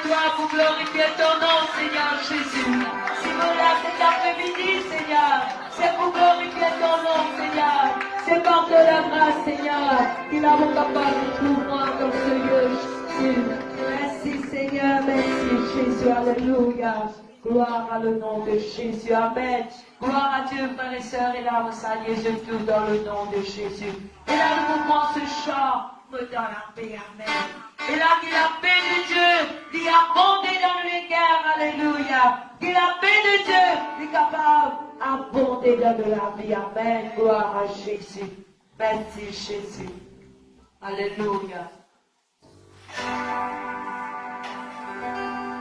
toi pour glorifier ton nom, Seigneur Jésus. Si vous là cet après-midi, Seigneur, c'est pour glorifier ton nom, Seigneur. C'est par de la grâce, Seigneur, qu'il a mon capable de trouver dans ce lieu, Jésus. Merci, Seigneur, merci, Jésus, alléluia. Gloire à le nom de Jésus, amen. Gloire à Dieu, frères et sœurs, et là, vous saluez je tout dans le nom de Jésus. Et là, nous mouvons ce chant, dans la paix, amen. Et là, que la paix de Dieu, lui abonder dans les guerres, alléluia. Que la paix de Dieu, lui capable d'abonder dans de la vie, amen. Gloire à Jésus. Merci, Jésus. Alléluia.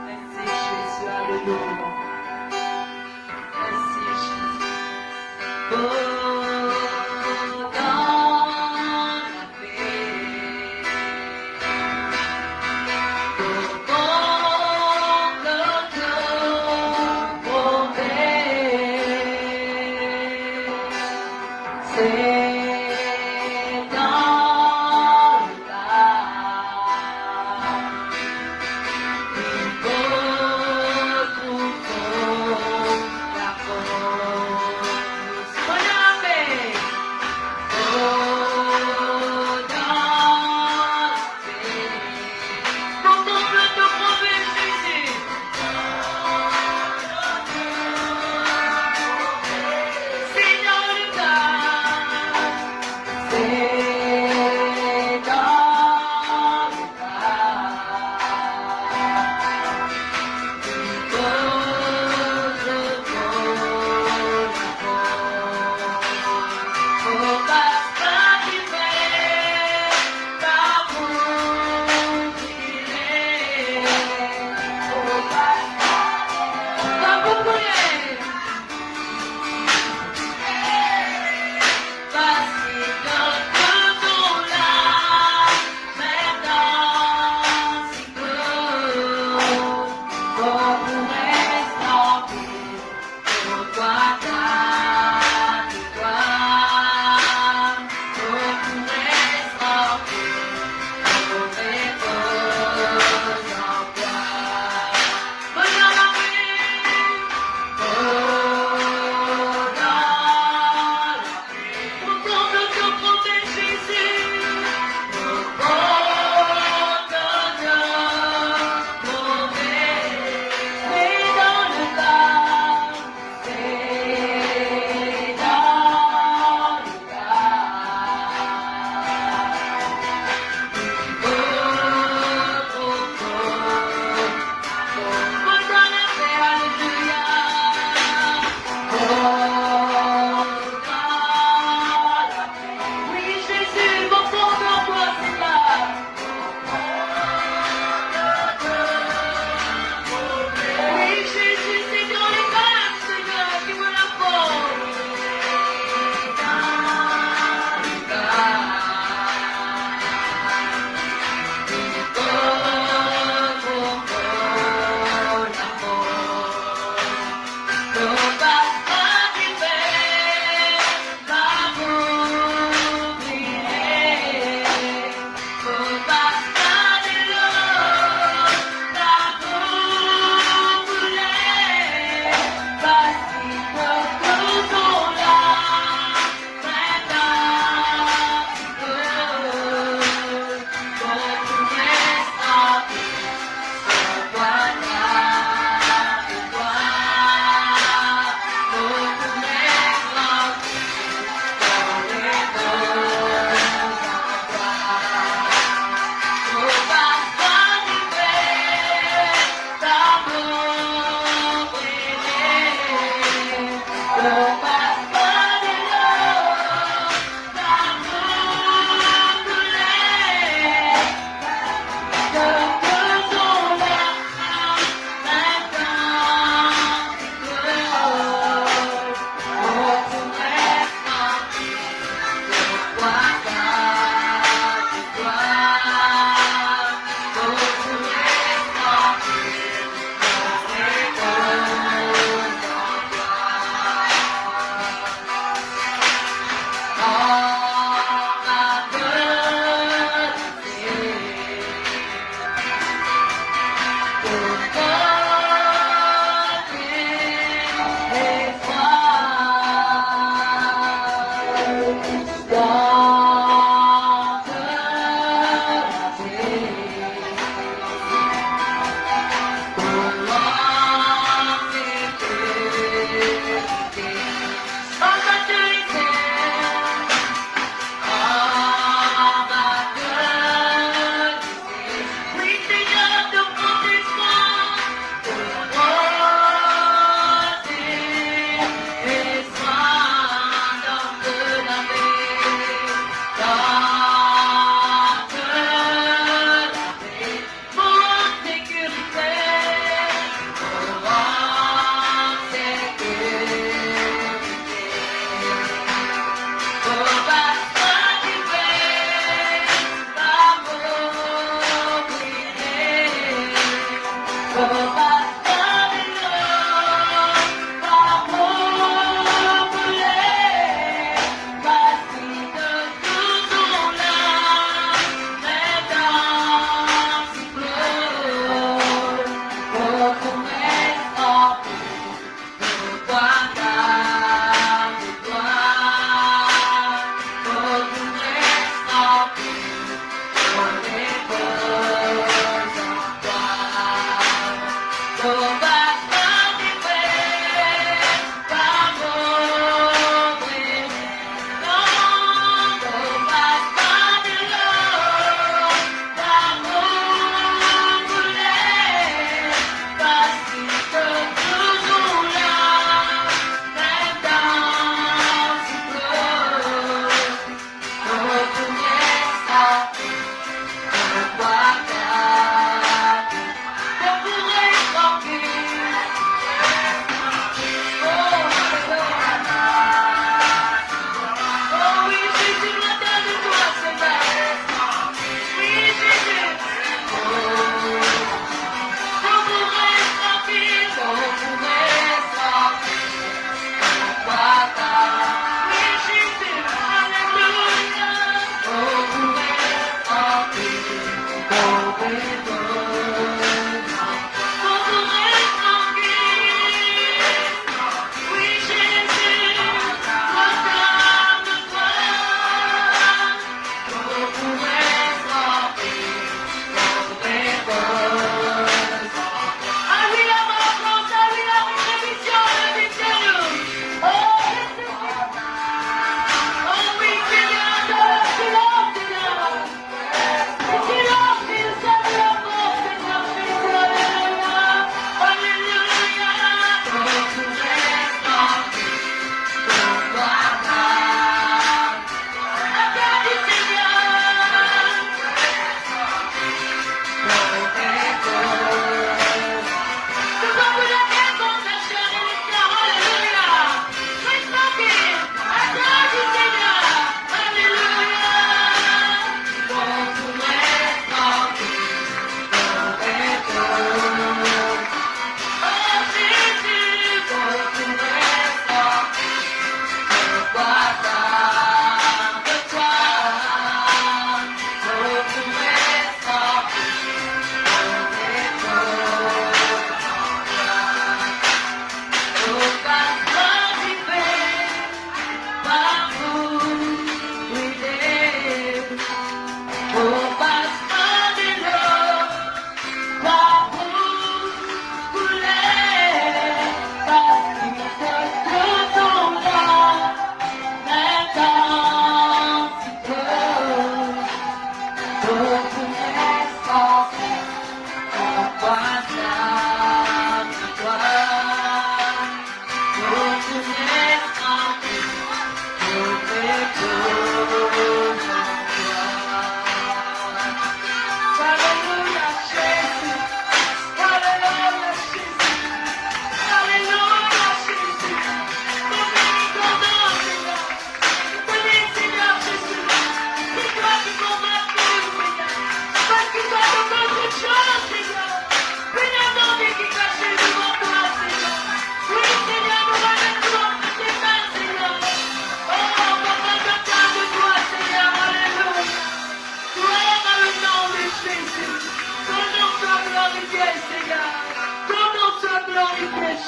Merci, Jésus, alléluia. Merci, Jésus. Oh, dans la paix. C'est dans le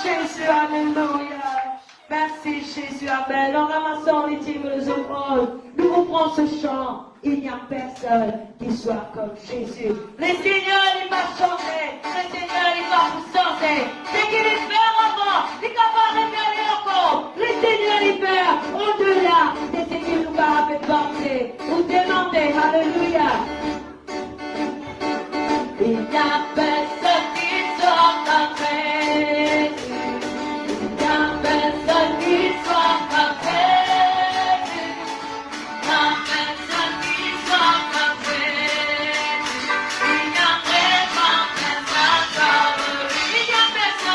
Jésus, alléluia. Merci Jésus, Amen. En ramassant les dîmes et les offrandes, nous reprenons ce chant. Il n'y a personne qui soit comme Jésus. Le Seigneur, il m'a chanté. Le Seigneur, il m'a poussé. C'est qu'il est fait avant. Il est capable de faire encore. Le Seigneur, il fait au-delà de ce qu'il nous a fait penser. Vous demandez, alléluia. Il n'y a personne qui soit comme Jésus. Il n'y a personne qui soit comme Jésus. Il n'y a personne qui soit comme Jésus. Il n'y a vraiment personne comme lui. Il n'y a personne.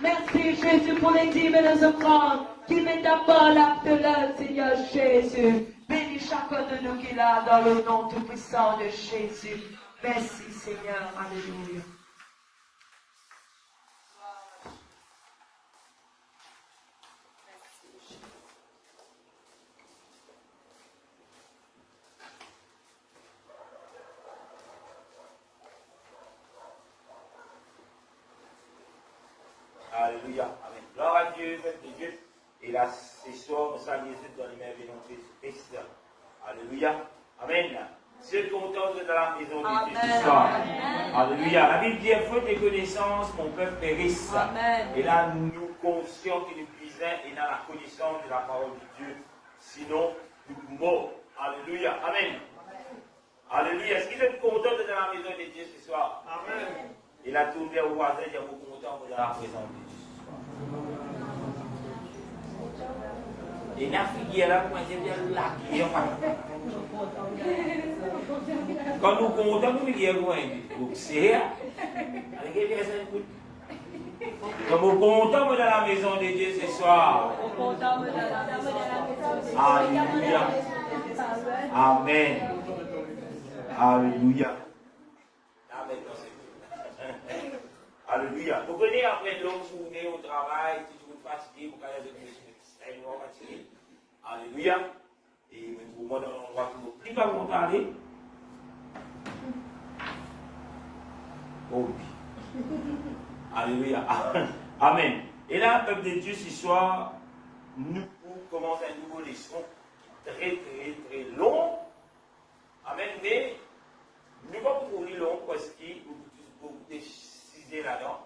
Merci Jésus pour les dîmes et les offrandes qui mettent à part l'acte de l'œuvre, Seigneur Jésus. Bénis chacun de nous qui l'a dans le nom tout puissant de Jésus. Merci Seigneur. Alléluia. Alléluia. Amen. Gloire à Dieu, Peuple de Dieu. Et là, ce soir, nous sommes Jésus dans les mains de Jésus-Christ. Alléluia. Amen. Je suis content d'être dans la maison de Dieu ce soir. Alléluia. La Bible dit, faute de connaissance, mon peuple périsse. Amen. Et là, nous conscients que nous puisons et dans la connaissance de la parole de Dieu. Sinon, nous mourons. Alléluia. Amen. Alléluia. Est-ce que vous êtes content d'être dans la maison de Dieu ce soir? Amen. Et là, tourne vers vos voisins, il y a beaucoup content dans la présence de Dieu. Et la fille là, moi j'ai bien la qui quand nous comptons, nous disons que c'est quand nous comptons dans la maison de Dieu ce soir. Alléluia. Amen. Alléluia. Amen. Alléluia. Vous connaissez après une longue journée au travail, toujours fatigué, vous allez extrêmement fatigué. Alléluia. Et vous m'en donnez un endroit où plus pas vous parler. Oh oui. Alléluia. Amen. Et là, peuple de Dieu, ce soir, nous commençons un nouveau leçon très long. Amen. Mais nous ne pouvons pas trouver long parce qu'il y a beaucoup de décisions là-dedans.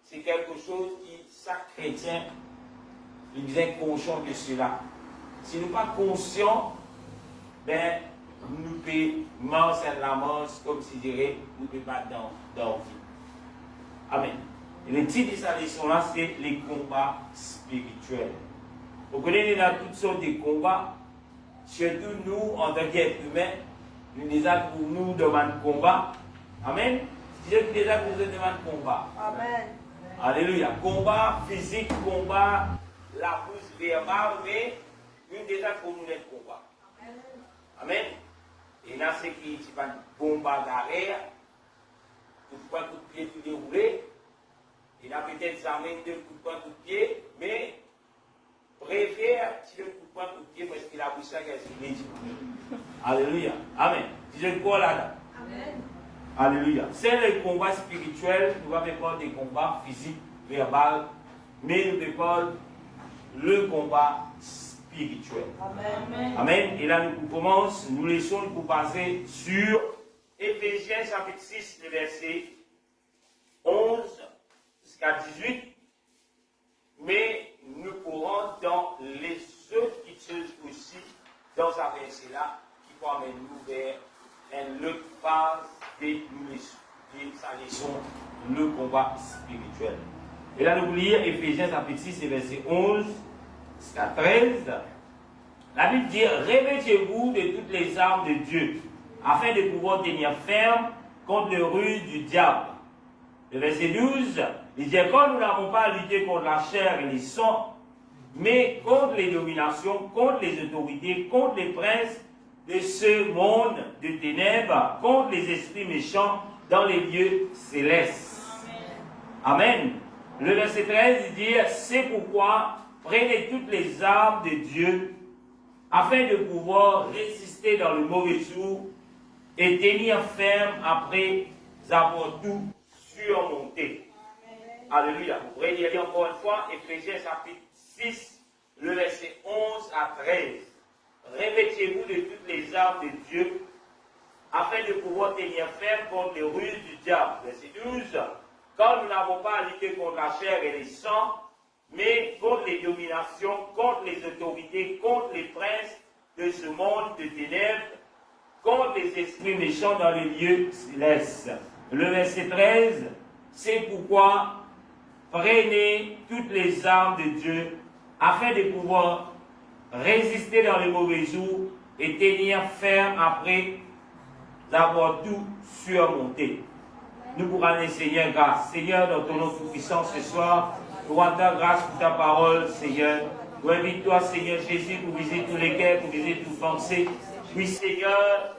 C'est quelque chose qui, chaque chrétien, il est conscient de cela. Si nous ne sommes pas conscients, ben, nous pouvons manger la manche, comme si dirait, nous ne pouvons pas dans la vie. Amen. Et le titre de sa leçon-là, c'est les combats spirituels. Vous connaissez dans toutes sortes de combats, surtout nous, en tant qu'êtres humains, nous déjà pour nous demandons combat. Amen. C'est déjà pour nous demandons combat. Amen. Alléluia. Combat physique, combat, la pousse verbale, mais nous déjà pour nous être combat. Amen. Et là, c'est qui c'est pas combat d'arrêt, coup de poing, coup de pied, tout déroulé. Il a peut-être jamais deux coups de poing, coup de pied, mais préfère tirer le coup de poing, coup de pied, parce qu'il a vu ça qu'elle s'est dit. Alléluia. Amen. Disons quoi là? Amen. Alléluia. C'est le combat spirituel, nous ne pas des combats physiques, verbaux, mais nous parlons le combat spirituel. Amen. Amen. Et là, nous commençons, nous laissons pour passer sur Éphésiens chapitre 6, le verset 11 jusqu'à 18. Mais nous pourrons dans les autres choses aussi, dans ce verset-là, qui vont amener nous vers une autre phase de sa leçon, le combat spirituel. Et là, nous lisons Éphésiens chapitre 6, verset 11 jusqu'à 13. La Bible dit, revêtez-vous de toutes les armes de Dieu, afin de pouvoir tenir ferme contre le ruse du diable. Le verset 12, il dit, quand nous n'avons pas à lutter contre la chair et les sangs, mais contre les dominations, contre les autorités, contre les princes de ce monde de ténèbres, contre les esprits méchants dans les lieux célestes. Amen. Amen. Le verset 13, il dit, c'est pourquoi prenez toutes les armes de Dieu, afin de pouvoir résister dans le mauvais jour et tenir ferme après avoir tout surmonté. Alléluia. Vous pourrez lire encore une fois Éphésiens chapitre 6, le verset 11 à 13. Revêtez-vous de toutes les armes de Dieu, afin de pouvoir tenir ferme contre les ruses du diable. Verset 12. Quand nous n'avons pas à lutter contre la chair et les sangs, mais contre les dominations, contre les autorités, contre les princes de ce monde de ténèbres, contre les esprits méchants dans les lieux célestes. Le verset 13, c'est pourquoi prenez toutes les armes de Dieu, afin de pouvoir résister dans les mauvais jours et tenir ferme après avoir tout surmonté. Nous pourrons aller, Seigneur, grâce. Seigneur, dans ton nom tout-puissant ce soir, Nous rendons grâce pour ta parole, Seigneur. Nous invitons toi, Seigneur Jésus, pour viser tous les cœurs, pour viser toutes pensées. Oui, Seigneur,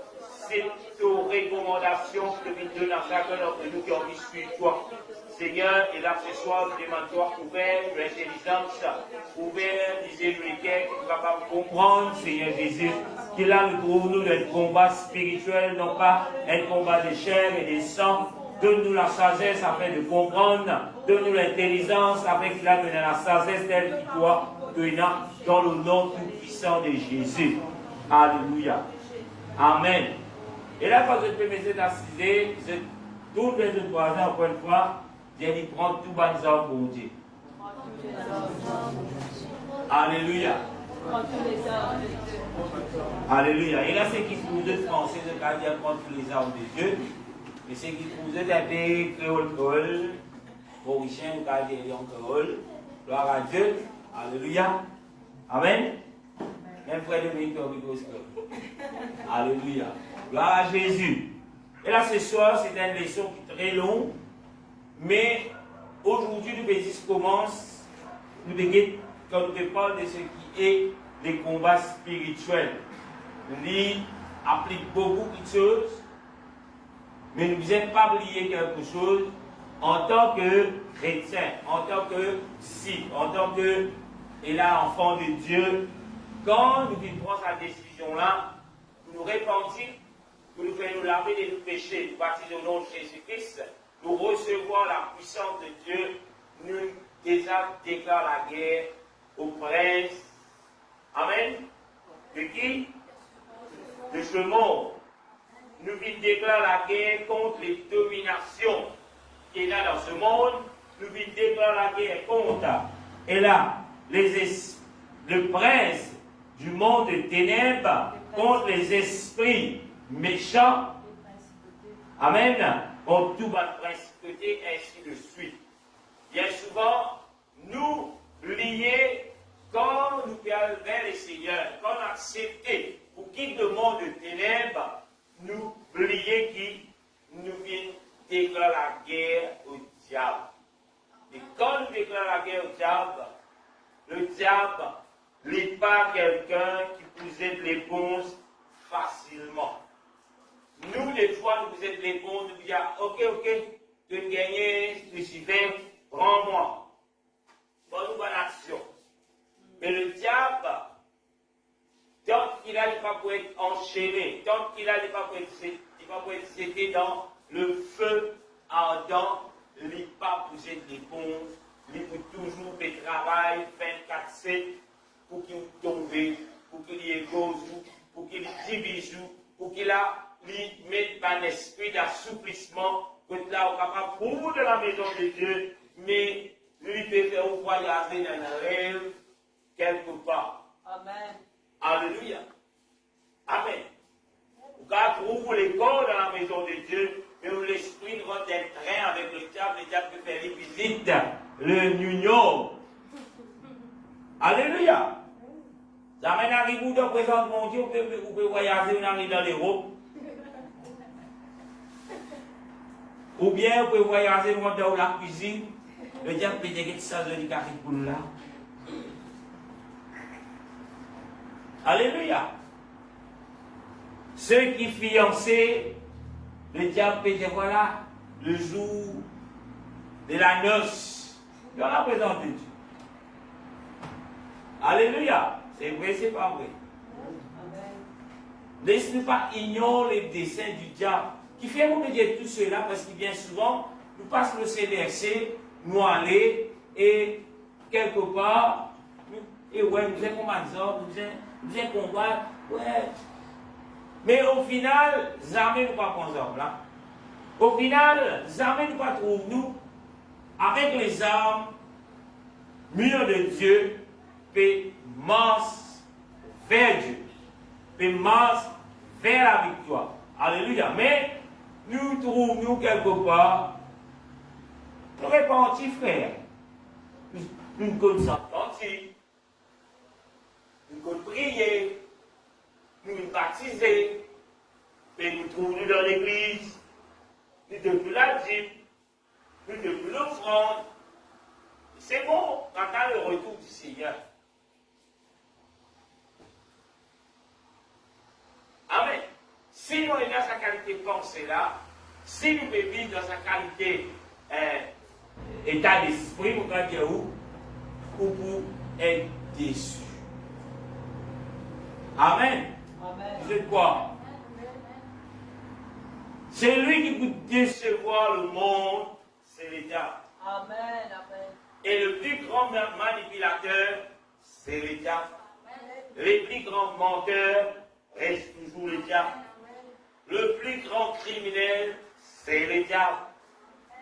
c'est aux recommandations que tu donnes à chacun d'entre nous qui ont vu toi. Seigneur, et là ce soir, nous demandons toi, ouvert l'intelligence, ouvert, disais-nous les cœurs, pour capable de comprendre, Seigneur Jésus, que là nous trouvons-nous dans un combat spirituel, non pas un combat de chair et de sang. Donne-nous la sagesse afin de comprendre. Donne-nous l'intelligence afin qu'il a donné la sagesse telle qu'il doit donner dans le nom tout-puissant de Jésus. Alléluia. Amen. Et là, quand je peux me mettre assiser, je tourne vers le voisin encore une fois, je lui prends tout bon hommes pour Dieu. Alléluia. Alléluia. Et là, c'est qui pour vous français de dire prendre tous les armes de Dieu. Mais c'est qui pour vous êtes un peu créole, mauricien, ou garder lion créole. Gloire à Dieu. Alléluia. Amen. Même frère de Victor microscope. Alléluia. Gloire à Jésus. Et là, ce soir, c'est une leçon qui est très longue. Mais aujourd'hui, le Bézis commence. Quand nous parlons de ce qui est les combats spirituels. Il applique beaucoup de choses. Mais nous ne devons pas oublier quelque chose en tant que chrétien, en tant que disciple, en tant que enfant de Dieu. Quand nous prenons cette décision-là, nous nous repentir, nous faisons nous laver de nos péchés, nous baptiser au nom de Jésus-Christ, nous recevons la puissance de Dieu, nous déjà déclarons la guerre au prince. Amen. De qui? De ce monde. Nous déclarons la guerre contre les dominations qu'il y a dans ce monde. Nous déclarons la guerre contre. Et là, le prince du monde des ténèbres contre les esprits méchants. Amen. Contre tout bas de principauté, ainsi de suite. Bien souvent, nous liés, quand nous allons vers le Seigneur, quand on accepte pour quitter le monde des ténèbres, nous oublions qui nous vient déclarer la guerre au diable. Et quand nous déclarons la guerre au diable, le diable n'est pas quelqu'un qui vous aide l'éponge facilement. Nous, des fois, nous vous aide l'éponge, nous disons, ok, tu veux gagner, Lucifer, prends-moi. Bonne action. Mais le diable, tant qu'il n'a pas pour être enchaîné, tant qu'il n'a pas pour être cédé dans le feu ardent, il n'a pas pour être l'éponge, il peut toujours faire travail 24/7 pour qu'il tombe, pour qu'il y ait cause, pour qu'il divise, pour qu'il mette un esprit d'assouplissement, pour qu'il soit capable pour vous de la maison de Dieu, mais lui peut faire voyager dans un rêve quelque part. Amen. Alléluia. Amen. Car trouve les corps dans la maison de Dieu, mais où l'esprit rentre un train avec le diable peut faire les visites, le nuno. Alléluia. Ça mène à vous de présenter mon Dieu, vous pouvez voyager dans l'Europe. Ou bien vous pouvez voyager dans la cuisine, le diable peut dire que ça de l'Icarie pour là. Alléluia. Ceux qui fiancés, le diable peut dire voilà, le jour de la noce, dans la présence de Dieu. Alléluia. C'est vrai, c'est pas vrai. Laisse-nous pas ignorer les desseins du diable. Qui fait vous me dire tout cela parce que bien souvent, nous passons le CDRC, nous aller et quelque part, et ouais, nous avons nous avons combat, ouais. Mais au final, jamais nous pas ensemble là. Au final, jamais nous pas trouver nous avec les armes, murs de Dieu, puis marche vers Dieu, puis marche vers la victoire. Alléluia. Mais nous trouvons quelque part, nous répandons, frère. Nous ne connaissons pas, nous pouvons prier, nous nous baptiser, et nous trouvons dans l'église, nous devons la dîme, nous devons l'offrande. C'est bon, on attend le retour du Seigneur. Amen. Si nous sommes dans sa qualité de pensée là, si nous vivons dans sa qualité état d'esprit, pour dire où, ou pour être déçu. Amen. Amen. Vous êtes quoi? C'est lui qui peut décevoir le monde, c'est l'État. Amen. Amen. Et le plus grand manipulateur, c'est l'État. Les plus grands menteurs restent toujours l'État. Le plus grand criminel, c'est l'État.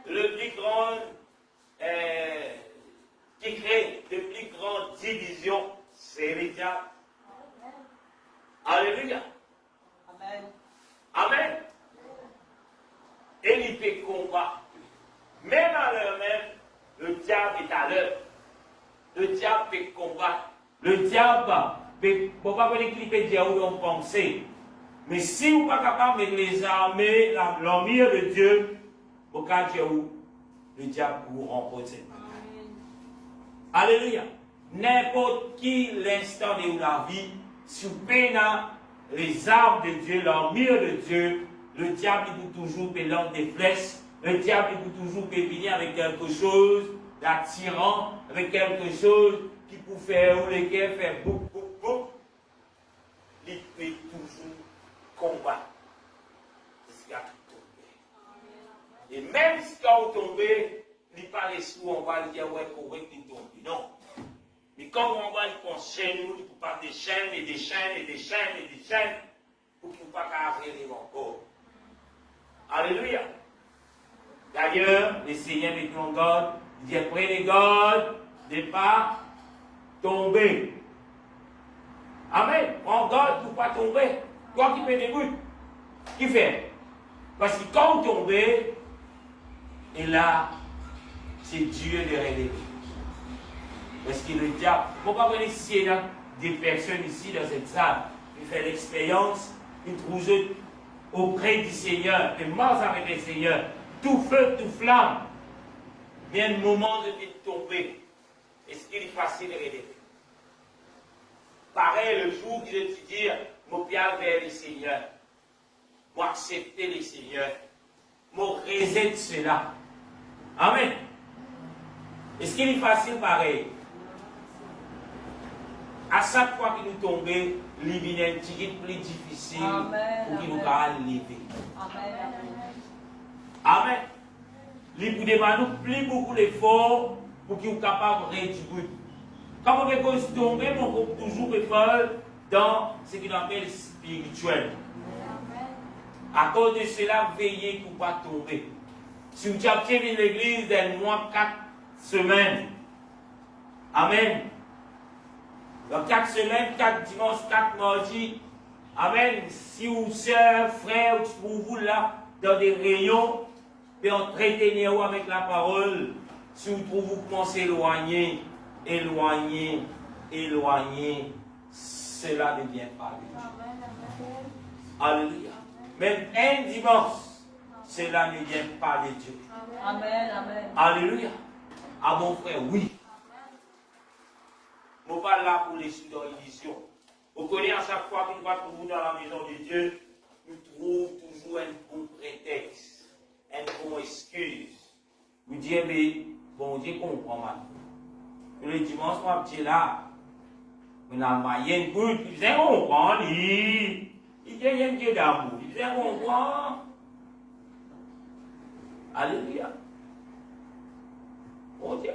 Le plus grand qui crée de plus grandes divisions, c'est l'État. Alléluia. Amen. Amen. Et il peut combattre. Même à l'heure même, le diable est à l'heure. Le diable peut combattre. Le diable peut pas qu'il peut dire où on pensait. Mais si vous n'êtes pas capable de mettre les armées, l'armure de Dieu, vous pouvez dire où le diable vous remporter. Alléluia. N'importe qui l'instant de la vie, si vous prenez les armes de Dieu, l'armure de Dieu, le diable il peut toujours lancer des flèches, le diable il peut toujours venir avec quelque chose d'attirant, avec quelque chose qui peut faire ou lesquels faire boum, boum, boum. Il peut toujours combattre. Jusqu'à tomber. Et même si quand vous tombez, il n'est pas les sous, on va lui dire ouais, correct, il tombe. Non. Mais comme on va lui enchaîner, il ne peut pas des chaînes et des chaînes et des chaînes et des chaînes pour qu'il ne puisse pas arriver encore. Alléluia. D'ailleurs, le Seigneur met en garde, il dit prenez garde de ne pas tomber. Amen. Prends garde pour ne pas tomber. Toi qui fais des buts, qui fait? Parce que quand vous tombez, et là, c'est Dieu de relever. Parce que le diable, pourquoi vous voyez s'il y a des personnes ici dans cette salle qui font l'expérience, qui trouvent auprès du Seigneur, et marchent avec le Seigneur, tout feu, tout flamme, vient le moment de tomber. Est-ce qu'il est facile de relever? Pareil, le jour où je te dire, mon pied vers le Seigneur, moi accepter le Seigneur, moi reset cela. Amen. Est-ce qu'il est facile pareil? À chaque fois que nous tombons, il vient un petit peu plus difficile pour qu'il nous puisse lever. Amen. Amen. Il peut demander plus beaucoup d'efforts pour qu'il soit capable de réduire. Quand on est tombé, on peut toujours faire dans ce qu'on appelle spirituel. À cause de cela, veillez pour ne pas tomber. Si vous avez l'église d'un mois, 4 semaines. Amen. Dans 4 semaines, 4 dimanches, 4 mardis. Amen. Si vous, sœurs, frères, pour vous là, dans des réunions, et entretenez-vous avec la parole. Si vous trouvez vous commencez éloigner, cela ne vient pas de Dieu. Alléluia. Même un dimanche, cela ne vient pas de Dieu. Amen. Amen. Alléluia. À mon frère, oui. Nous ne sommes pas là pour les sous-illusions. Vous connaissez à chaque fois qu'on va trouver dans la maison de Dieu, nous trouvons toujours un bon prétexte, une bonne excuse. Vous dites, mais bon Dieu comprend mal. Le dimanche, moi, je suis là. Mais la moyenne, il faisait comprendre. Il dit, il y a un Dieu d'amour. Il faisait comprendre. Alléluia. Bon Dieu.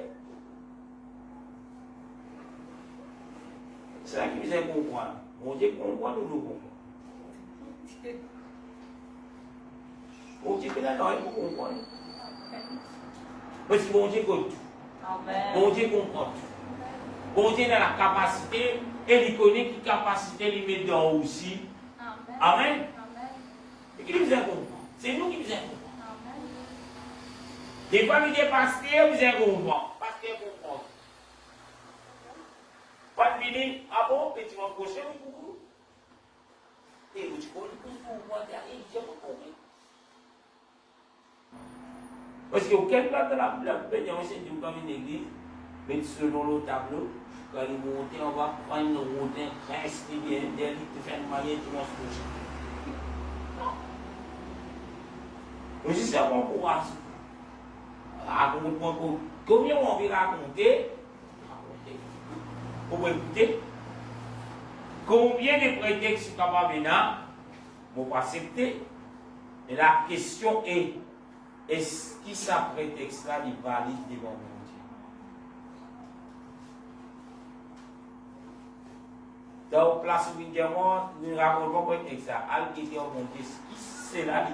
C'est là qu'il faisait comprendre. Bon Dieu comprend, nous nous comprenons. Bon Dieu, là, non, il faut comprendre. Parce que bon Dieu connaît tout. Bon Dieu comprend tout. Bon Dieu a la capacité, et il connaît quelle capacité il met dans aussi. Amen. Et qui nous a compris? C'est nous qui nous a compris. Des fois, il dit pasteur, vous avez compris. Pasteur comprend. Pas de venir, ah bon, petit mon prochain, coucou. Et vous dites, vous comprenez, j'ai pas compris. Parce qu'aucun plat de la peine, il y a un comme une église. mettre selon le tableau. Quand il monte, on va prendre le rodin, rester bien, derrière, te faire une manière, tout le monde se couche. Non. Je dis, c'est bon courage. Raconte-moi combien on veut raconter. Pour écouter. Combien de prétextes sont capables de ne pas accepter. Et la question est-ce que ce prétexte-là est valide devant mon Dieu? Dans la place où nous racontons le prétexte, al qui était en mon Dieu, c'est là.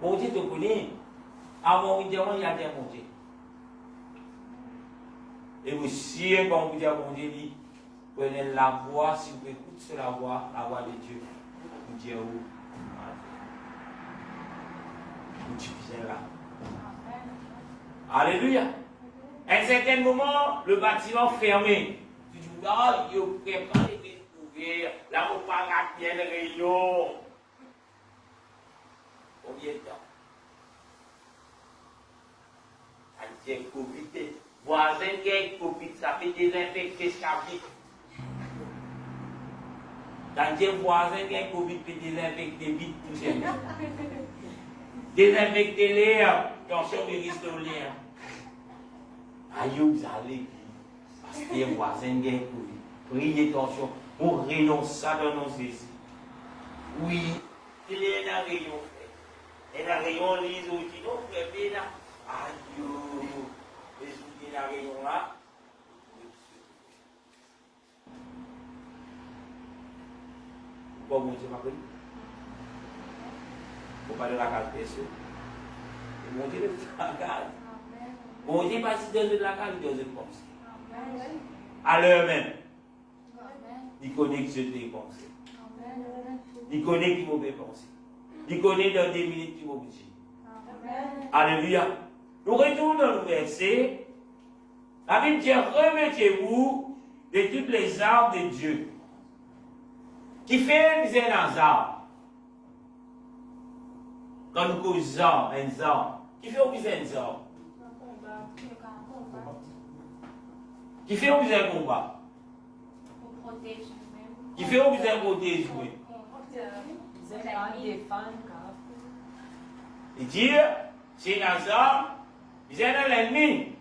Mon Dieu te connaît. Avant il y a des mon Dieu. Et aussi, quand vous dites à mon Dieu, prenez la voix, si vous écoutez la voix de Dieu, vous dites où? Tu viens là. Alléluia. À un certain moment, le bâtiment fermé. Tu dis, ah, il prépare les ouvrir. Là, on parle à quelle réunion? Combien de temps? Ça dit Covid. Voisin qui a Covid, ça fait désinfecter sa vie. Ça dit voisin qui a Covid, fait désinfecter vite tout ça. Désinfecter l'air, attention de restaurer l'air. Aïe, vous allez, parce que les voisins qui ont Covid. Priez attention, on renonce ça dans nos esprits. Oui, il y a un rayon. Et un rayon, les autres, non, frère, bien là. Aïe, les outils d'un rayon là. Pourquoi vous dites ma connu? Pour parler de la case personne. Et mon Dieu, le la case. Mon Dieu, pas si dans la case, il doit être pensé. À l'heure même. Il connaît que je t'ai pensé. Il connaît qu'il m'a pensé. Il connaît dans des minutes qu'il m'a dit. Alléluia. Nous retournons dans le verset. La Bible dit, remettez-vous de toutes les armes de Dieu. Qui fait un arme? Quand nous causons un arme, qui fait un arme? Qui fait un combat? Qui fait un protéger? Il dit, c'est un arme, il est dans l'ennemi.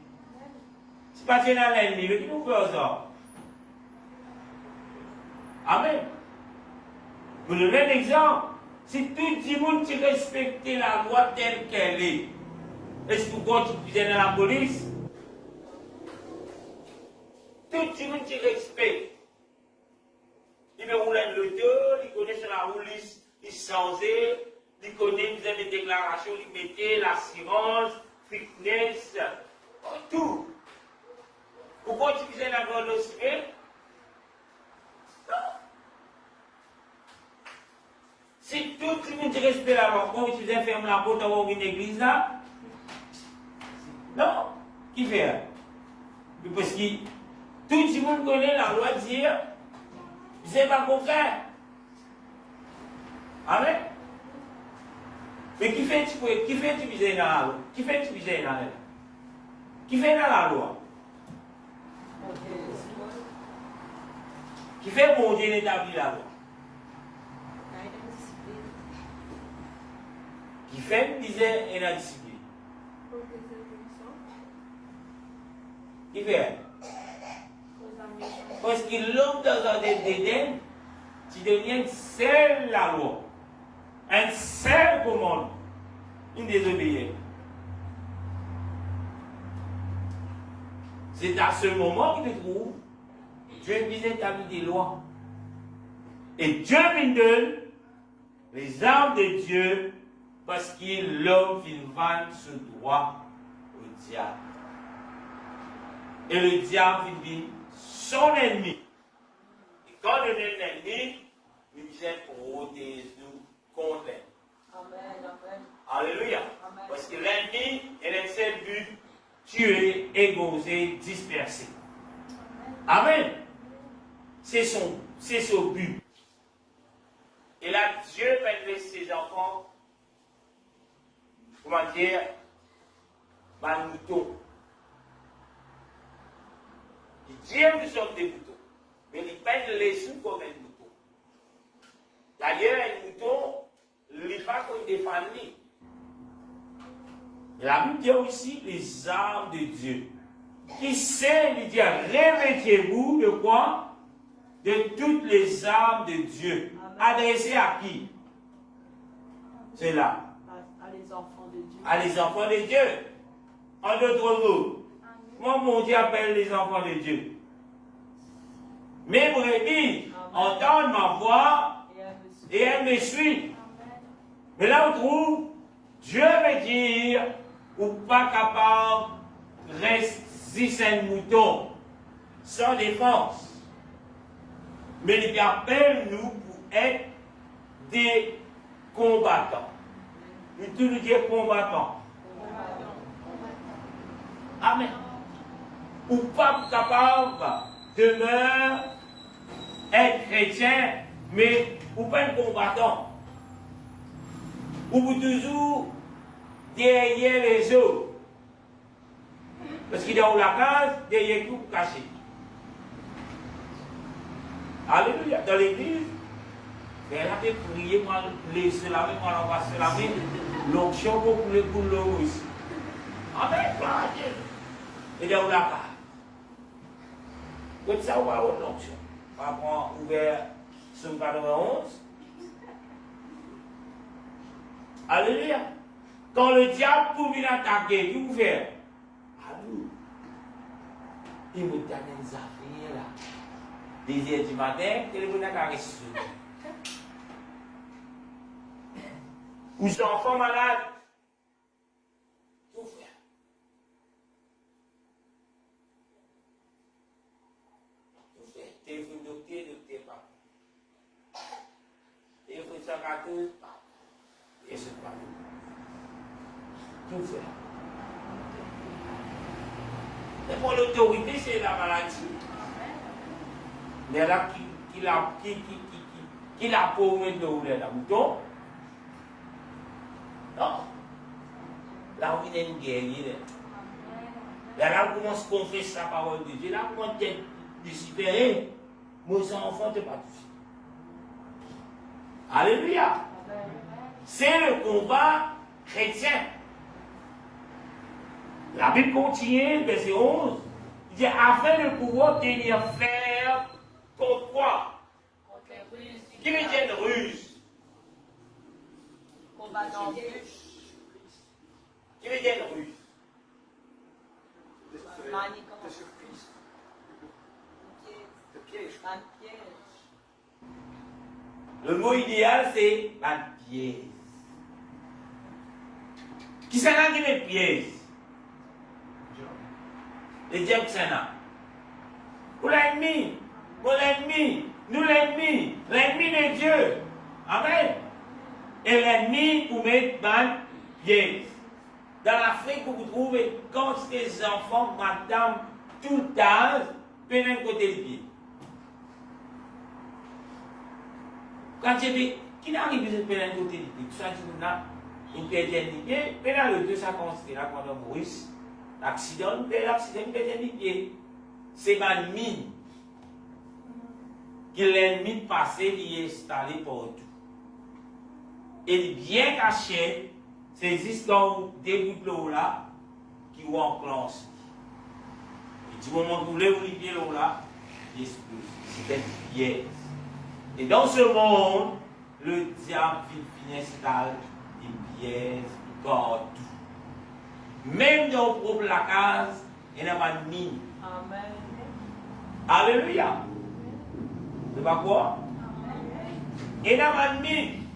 Si pas c'est dans l'ennemi, mais qui nous fait ça? Amen. Vous donnez un exemple. Si tout le monde respecte la loi telle qu'elle est-ce que vous continuez dans la police? Tout le monde respecte. Il veut rouler le dos, il connaît sur la roue, il changeait, il connaît les déclarations, il mettait l'assurance, fitness, tout. Pourquoi tu faisais la grande civile? Non. Si tout le monde respecte la loi, pourquoi tu faisais fermer la porte avant une église là? Non. Qui fait? Parce que tout le monde connaît la loi de dire, c'est pas concret. Amen. Mais qui fait tu viser dans la loi? Qui fait tu viser dans la loi? Qui fait dans la loi? Qui fait mon Dieu d'établir la loi? Qui fait disait et la discipline? Qui fait? Parce que l'homme dans un d'Éden, tu deviens seul la loi, un seul commande, une désobéissance. C'est à ce moment que tu trouves Dieu vient établir des lois. Et Dieu vient donne les armes de Dieu parce que l'homme vient ce droit au diable. Et le diable vient son ennemi. Et quand on est ennemi, il vient protéger-nous contre l'ennemi. Amen. Alléluia. Amen. Parce que l'ennemi, il a un seul but, tuer, égorger, disperser. Amen. C'est son but. Et là, Dieu va laisser ses enfants, comment dire, mouton. Dieu nous sommes des moutons. Mais il peine les sous comme un mouton. D'ailleurs, un mouton, il n'est pas comme des familles. La Bible dit aussi les armes de Dieu. Qui sait, il dit, revêtez-vous de quoi? De toutes les armes de Dieu. Adressées à qui? C'est là. À les enfants de Dieu. À les enfants de Dieu. En d'autres mots, moi, mon Dieu appelle les enfants de Dieu. Mes brebis entendent ma voix et elles me suivent. Mais là, on trouve, Dieu veut dire, ou pas capable, reste si c'est un mouton, sans défense. Mais il appelle nous pour être des combattants. Nous tous nous disons combattants. Amen. Ou pas capable demeure être chrétien, mais ou pas un combattant. Ou vous toujours derrière les autres. Parce qu'il est dans la case, derrière tout caché. Alléluia. Dans l'église, elle a fait prier, moi, laisser la main, moi, l'embrasser la main, l'onction pour les coups ici. Amen, gloire à Dieu. Et dans la case. Comme ça, on va avoir l'onction. On va prendre ouvert sur 91. Alléluia. Quand le diable pour venir attaquer, qu'est-ce que vous faites? Allô. Il me donne des affaires là. 10h du matin, téléphone à caresse. Ou son enfant malade. Qu'est-ce que vous faites? Téléphone docteur, docteur pas. Téléphone 114, pas. Et c'est pas. Tout fait. Et pour l'autorité, c'est la maladie. Mais là, qui la pauvre de rouler la mouton? Non. Là, on est une guerrier. Là, on commence à confesser la parole de Dieu. Là, on commence à décider. Mes enfants, tu n'es pas touché. Alléluia. C'est le combat chrétien. La Bible continue, verset 11. Il dit, afin de pouvoir tenir ferme contre quoi? Contre les ruses. Qui veut dire une ruse? Combattant. Qui veut dire une ruse? Manicamment. Un piège. Le mot idéal, c'est un piège. Qui c'est là qui met piège? Le diable, c'est là. Pour l'ennemi, nous l'ennemi de Dieu. Amen. Et l'ennemi pour mettre un piège. Dans l'Afrique, vous trouvez, quand les enfants, madame, tout âge, peuvent d'un côté du pied. Quand tu dis, qui n'arrive pas à faire un côté du pied, soit tu n'as une pédienne du pied, mais là, le 250, là, quand on Maurice, l'accident, une pédienne du pied. C'est ma mine. Que l'ennemi passé, il est installé partout. Et bien caché, c'est juste dans des bouts de l'eau là, qui vont enclencher. Et du moment que vous voulez vous pied l'eau là, il explose. C'est une pièce. Et dans ce monde, le diable installe des pièces partout. Même dans le propre la case, il n'y a pas de mine. Amen. Alléluia. C'est pas quoi? Il n'y a pas de mine.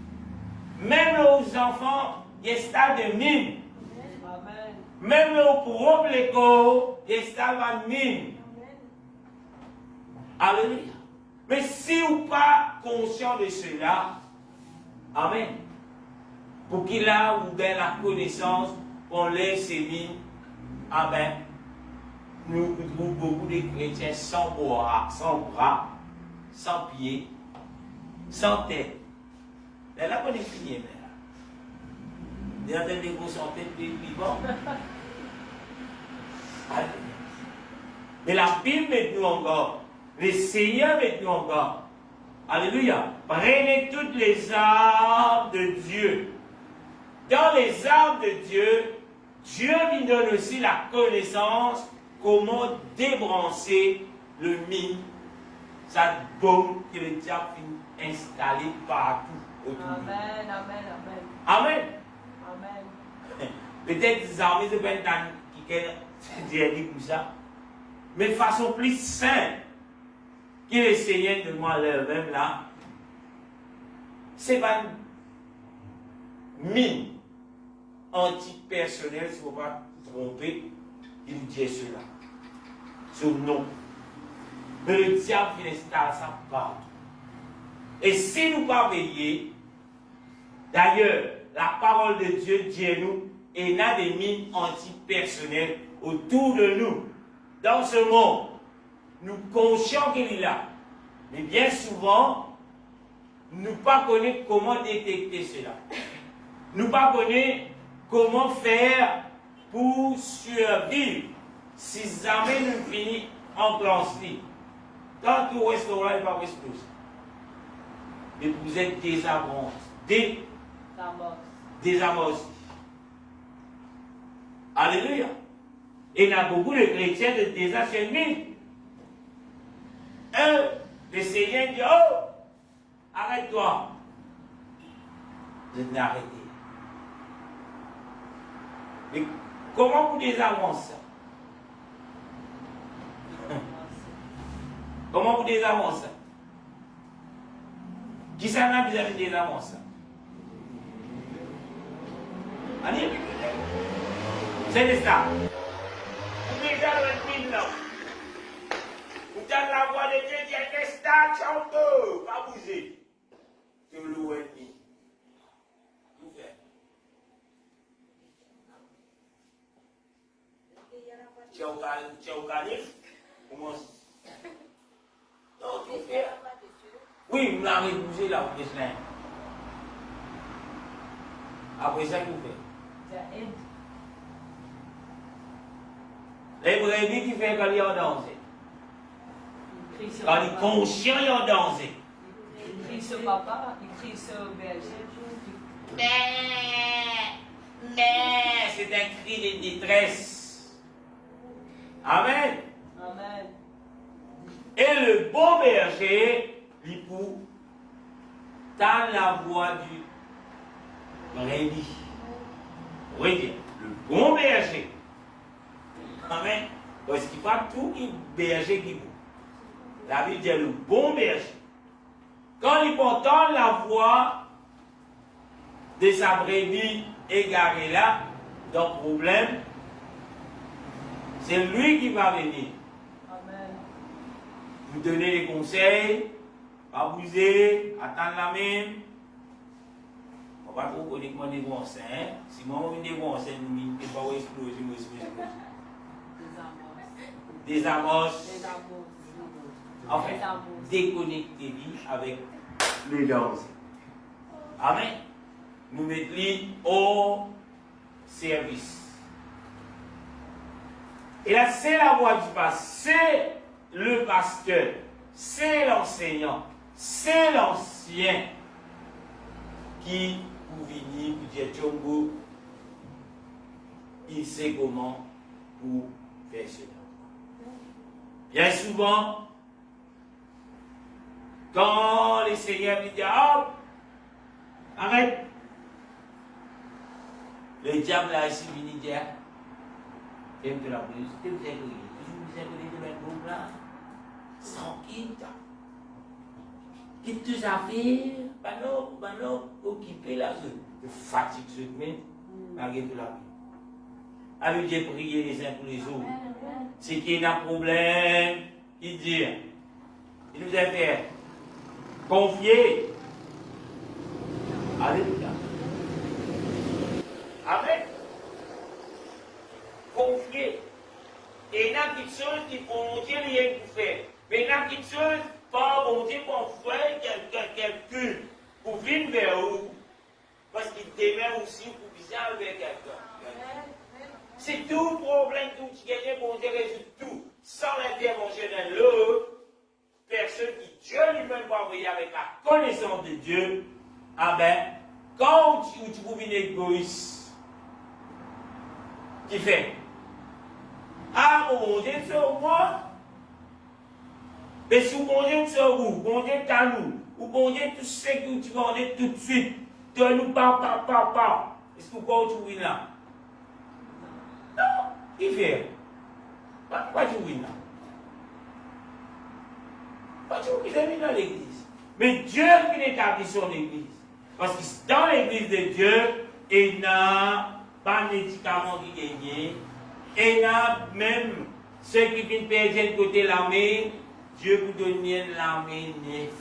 Même aux enfants, il y a des stades de mine. Amen. Même aux propres écoles, il y a des stades de mine. Alléluia. Mais si vous n'êtes pas conscient de cela, amen. Pour qu'il a ou bien la connaissance, on laisse ces mines, amen. Nous trouvons beaucoup de chrétiens sans bras, sans pieds, sans tête. Mais là, on est fini, mais là. Vous entendez vos sans tête vivants? Mais la Bible met nous encore. Le Seigneur met nous encore. Alléluia. Prenez toutes les armes de Dieu. Dans les armes de Dieu, Dieu lui donne aussi la connaissance comment débrancher le mine, cette bombe que le diable finit installer partout autour de nous. Amen, amen, amen. Amen. Amen. Peut-être des armées de Bentan qui dit comme ça, mais de façon plus simple que le Seigneur de moi même là, c'est pas une mine antipersonnelle, si vous ne pas tromper, il nous dit cela. Ce nom. Mais le diable vient installer ça partout. Et si nous ne pas veiller, d'ailleurs, la parole de Dieu dit à nous, et il y a des mines antipersonnelles autour de nous. Dans ce monde, nous conscients qu'il est là. Mais bien souvent, nous ne pas connaissons comment détecter cela. Nous ne pas connaissons comment faire pour survivre si jamais nous finissons en clandestin. Tant que restaurant n'est pas explosé. Mais vous êtes désamorcés. Alléluia. Et il y a beaucoup de chrétiens de désachèvement. Le Seigneur dit, oh, arrête-toi. Je n'ai arrêté. Mais comment vous désavancez ça? Comment vous désavancez ça? Qui s'en a besoin de désavancer ça? Allez, c'est ça. Vous déjà le film là. Vous avez la voix de Dieu qui est resté un peu, pas bouger. Que l'eau est mis. Tout fait. Tu es au calife? Comment? Non, tu fais. Oui, vous l'avez bougé là, vous êtes là. Après ça, vous faites. Les brebis qui fait quand il est en danger. Quand il est conscient, il est en danger. Il crie sur papa, il crie sur le berger. Mais, c'est un cri de détresse. Amen. Amen. Et le bon berger, lui pour dans la voie du brebis. Oui, dire, le bon berger. Amen. Parce qu'il n'y a pas tout qui berger qui vous. La Bible dit le bon berger. Quand il entend la voix de sa brebis égarée là, dans le problème, c'est lui qui va venir. Amen. Vous donner des conseils, pas bouger, attendre la même. On va pas trop connaître mon dégonce. Si moi, je dégonce, je ne peux pas exploser. Des amorces. Enfin, déconnectez-vous avec les dangers. Amen. Nous mettons au service. Et là, c'est la voix du pasteur, c'est le pasteur, c'est l'enseignant, c'est l'ancien qui, pour venir, pour dire Tchongo, il sait comment pour faire cela. Bien souvent, quand les seigneurs lui disent, hop, arrête, le diable a ici venu dire, aime de la police, tu vous avez de mettre groupe là, tranquille, quitte tes affaires, bah non, occupez la zone, de fatigue ce même, malgré tout la vie. Avec Dieu prier les uns pour les autres. C'est qu'il y a un problème, il dit, il nous a fait confier. Alléluia. Amen. Confier. Et il y a quelque chose qui pour Dieu rien pour faire. Mais il y a quelque chose pas bon Dieu pour faire quelqu'un pour venir vers vous. Parce qu'il demeure aussi pour bizarre avec quelqu'un. C'est tout problème, tout ce qui est bon Dieu résout tout. sans l'intervention d'un autre, personne qui Dieu lui-même va envoyer avec la connaissance de Dieu, ah ben, quand tu trouves une égoïste qui fait, ah mon Dieu sur moi, mais si mon Dieu sur vous, mon Dieu à nous, ou mon Dieu tout ce que tu vas dire tout de suite, tu nous pas. Est-ce que vous croyez là? Non, qui fait? Pas tu là. Pas tu qui dans l'église. Mais Dieu qui établit son église. Parce que dans l'église de Dieu, il n'y a pas de médicaments qui gagnent. Il y a même ceux qui viennent perdre côté l'armée, Dieu vous donne l'armée neuve.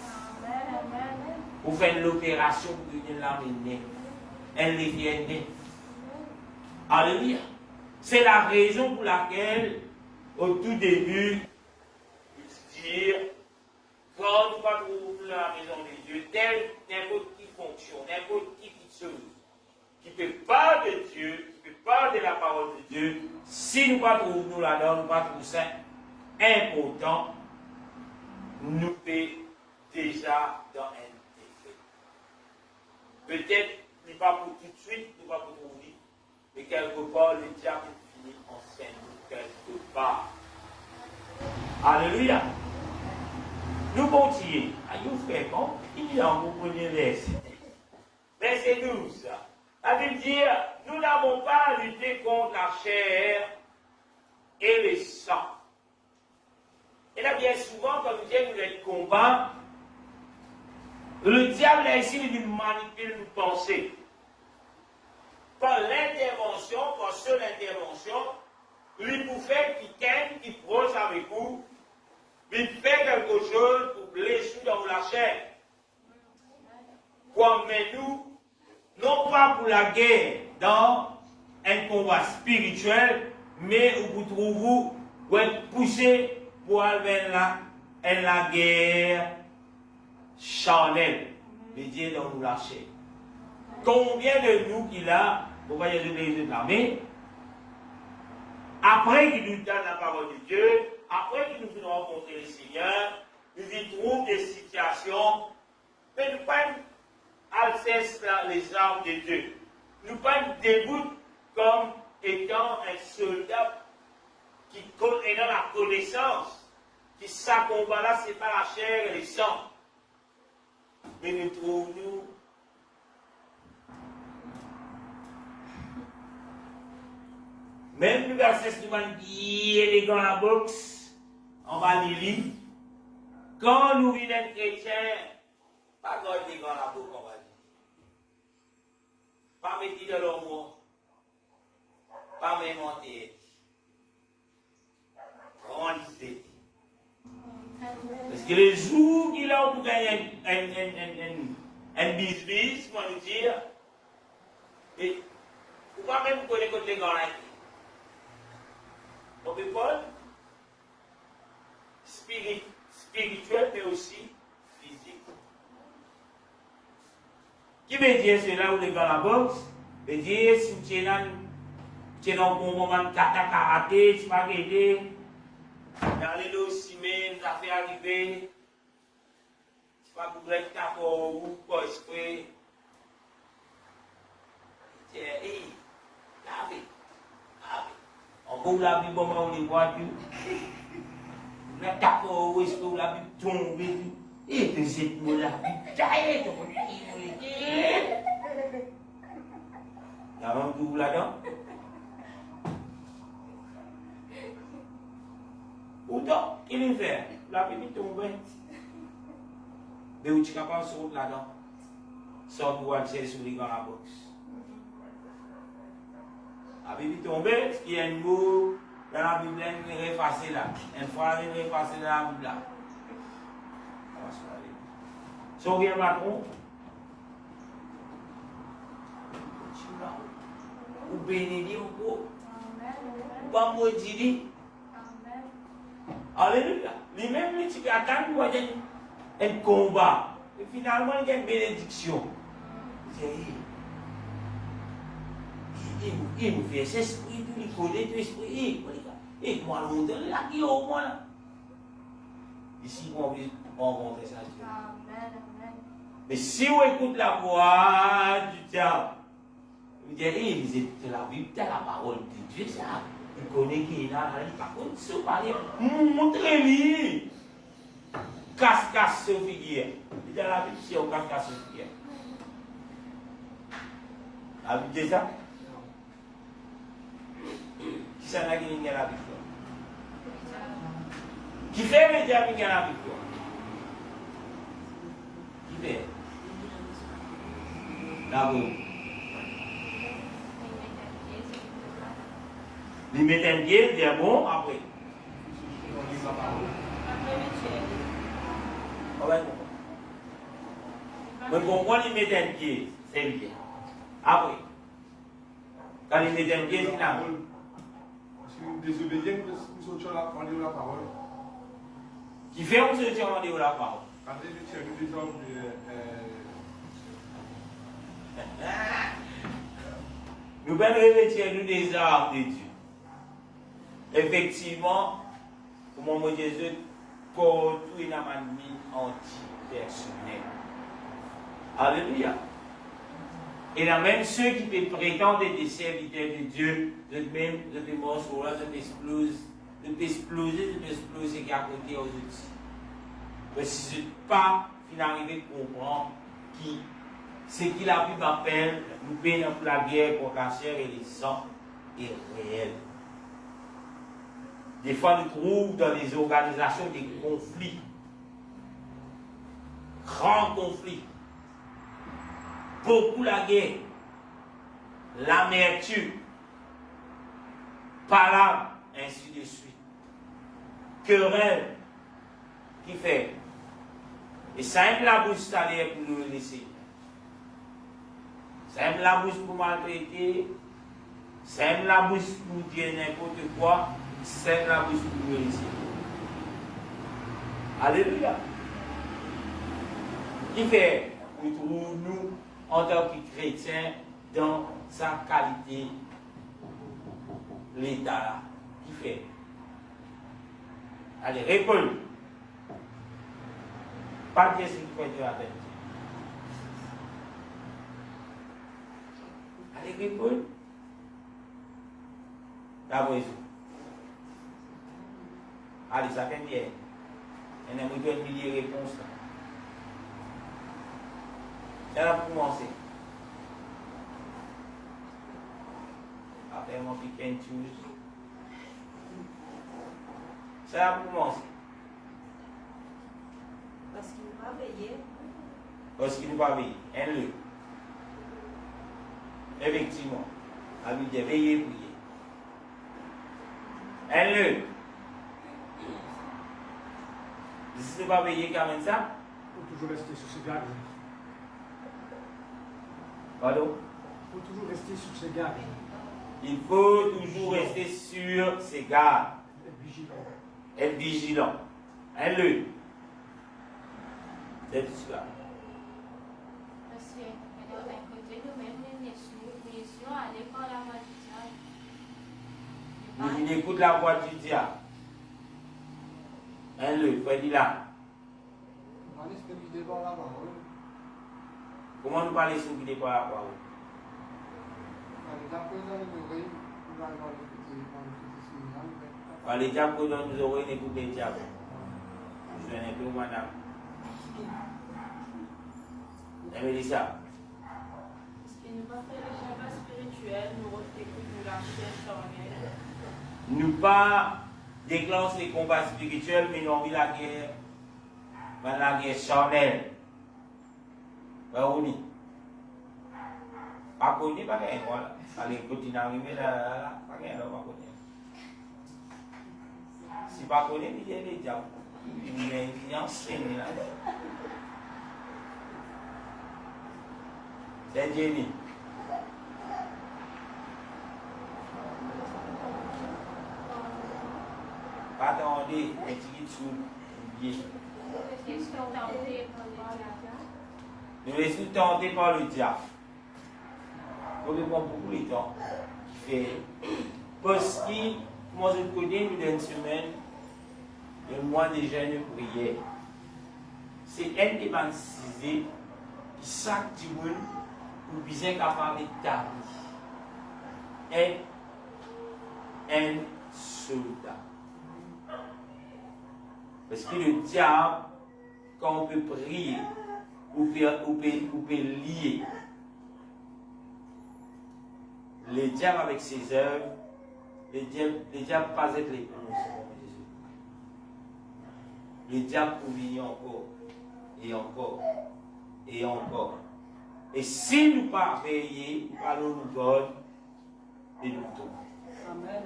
Vous faites l'opération pour donner l'armée neuve. Elle les vient neuve. Alléluia. C'est la raison pour laquelle, au tout début, il dit, quand nous pas trouver la maison de Dieu, telle n'importe qui fonction, n'importe qui chose, qui peut parler de Dieu, qui peut parler de la parole de Dieu, si nous ne trouvons nous là-dedans, nous ne trouvons ça important, nous sommes déjà dans un défait. Peut-être, pas pour tout de suite, nous pas pour tout vite, mais quelque part, le diable finit en scène, quelque part. Alléluia. Nous continuons. Nous faisons, il y a un beaucoup de verset 12. Ça veut dire, nous n'avons pas à lutter contre la chair et le sang. Et là, bien souvent, quand nous avons des combats, le diable a essayé de manipuler nos pensées. Par l'intervention, par seule intervention, lui pour faire qui prose avec vous, il fait quelque chose pour blesser dans la chair. Comme nous, non pas pour la guerre dans un combat spirituel, mais où vous trouvez, vous êtes poussé pour aller vers la guerre charnelle. Mais Dieu dans nous lâcher. Combien de nous qu'il a, vous voyez l'église de l'armée, après qu'il nous donne la parole de Dieu, après qu'il nous fait rencontrer le Seigneur, nous y trouvons des situations, mais nous pas accès les armes de Dieu. Nous pas dégoûte comme étant un soldat qui est dans la connaissance, qui sa combat là, c'est pas la chair et le sang. Mais nous trouvons même le verset qui est élégant dans la boxe, on va lire. Quand nous vivons un chrétien, pas grand élégant dans la boxe, on va dire. Pas mettre de l'homme, pas même monter. Grand lycée. Parce que les jours qu'il a pour gagner un business, comment nous dire, et pourquoi même connaître les grands on peut pas spirituel, mais aussi physique. Qui veut dire cela ou les gars la boxe? Veut dire si tu es dans un bon moment de karaté, tu vas aider. Dans les dossiers, mais ça fait arriver. Tu vas couvrir ta peau ou quoi, esprit. Tiens, hé, lave. On peut la vie, bon, on les voit tout. La tape, où est-ce que la vie tombe? Et que c'est pour la vie, taille, il y a un double là-dedans. Pourtant, il est vert, la vie tombe. Mais où tu es capable de sortir là-dedans? Sans pouvoir tirer sur les gants à la boxe. La Bible tombe, ce qui est un mot dans la Bible, il est effacé là. Une fois, il est effacé dans la Bible là. Si on regarde Macron, ou bénir ou pas maudire. Alléluia. Lui-même, il attend pour un combat. Et finalement, il y a une bénédiction. Il nous fait cet esprit, il connaît tout l'esprit. Et moi, l'autre, là, qui est au moins là. Ici, on va rencontrer ça. Amen, amen. Mais si on écoute la voix du diable, vous dites, c'est la Bible, c'est la parole de Dieu, ça. Il connaît qui est là, par contre, si vous parlez, montrez-lui. Casse sur figuière. Il dit la Bible, si on casse sur figuière. La Bible dit ça? Qui s'en a gagné la victoire? Qui fait le diable qui a la victoire? Qui fait? D'abord. Il met un pied, il dit bon, après. Mais pourquoi il met un pied? C'est bien. Après. Quand il met un pied, c'est là. Parce que désobéissant, nous sommes là, on dit la parole. Qui fait on se tient en dehors de la parole? Quand il tient des hommes, nous pouvons revêtir des armes de Dieu. Effectivement, pour mon Jésus, pour tout une amie anti-personnel. Alléluia. Et là même ceux qui peuvent prétendre être des serviteurs de Dieu, de même, de morceaux là, de exploser qui a côté aux outils. Mais si je ne pas arriver à comprendre qui ce qu'il a pu m'appeler, nous payons pour la guerre pour le cancer et les sangs est réel. Des fois, nous trouvons dans les organisations des conflits, grands conflits, beaucoup la guerre, l'amertume, palabre, ainsi de suite. Querelle, qui fait? Et ça aime la bouche salaire pour nous laisser. Ça aime la bouche pour maltraiter. Ça aime la bouche pour dire n'importe quoi. Ça aime la bouche pour nous laisser. Alléluia. Qui fait? Nous trouvons nous en tant que chrétiens dans sa qualité, l'état là. Qui fait? Allez, réponds. Pas dire ce qui fait de la tête. Allez, réponds. D'abord, allez, ça fait bien. On a besoin de milliers de réponses. C'est là pour commencer. Après, mon piquet une chose. C'est là pour commencer. Parce qu'il ne va pas veiller. Parce qu'il ne va pas veiller. Un lieu. Effectivement. La Bible dit veiller, prier. Un lieu. Si tu ne vas pas veiller quand même ça, Il faut toujours rester sur ses gardes. pardon? Il faut toujours rester sur ses gardes. Il faut toujours rester sur ses gardes. Être vigilant. Être vigilant. Un lieu. C'est tout cela. Parce que d'un côté, nous-mêmes, nous laissions aller par la voie du diable. Il écoute la voix du diable. Un lieu, il faut dire là. on est guidé par la parole. Comment nous parler sur guidé par la parole? Par les diables dans nos oreilles, n'écoute les diables. Je n'ai plus madame. Aimez ça. Ce qui nous pas fait le combat spirituel, nous écoutons la chair charnelle. Nous pas déclencher les combats spirituels, mais nous envie la guerre. La guerre charnelle. On y. Pas connu, pas rien. Voilà. Allez, continuez à arriver là. Pas rien, pas connu. Si pas connu, il y a des diables. Il y a un signe là. C'est Jenny. Pas attendez, un petit sous. Nous laissons tenter par le diable. Il faut prendre beaucoup de temps. Parce qu'il Moi, je connais une semaine, un mois de jeûne de prière. C'est un émancipé qui chaque dimanche pour bien capable d'établir un soldat. Parce que le diable, quand on peut prier, on peut lier le diable avec ses œuvres, le diable pas être les le diable peut venir encore, et encore, et encore. Et si nous ne pas veiller, nous parlons de God, et nous tombons. Amen.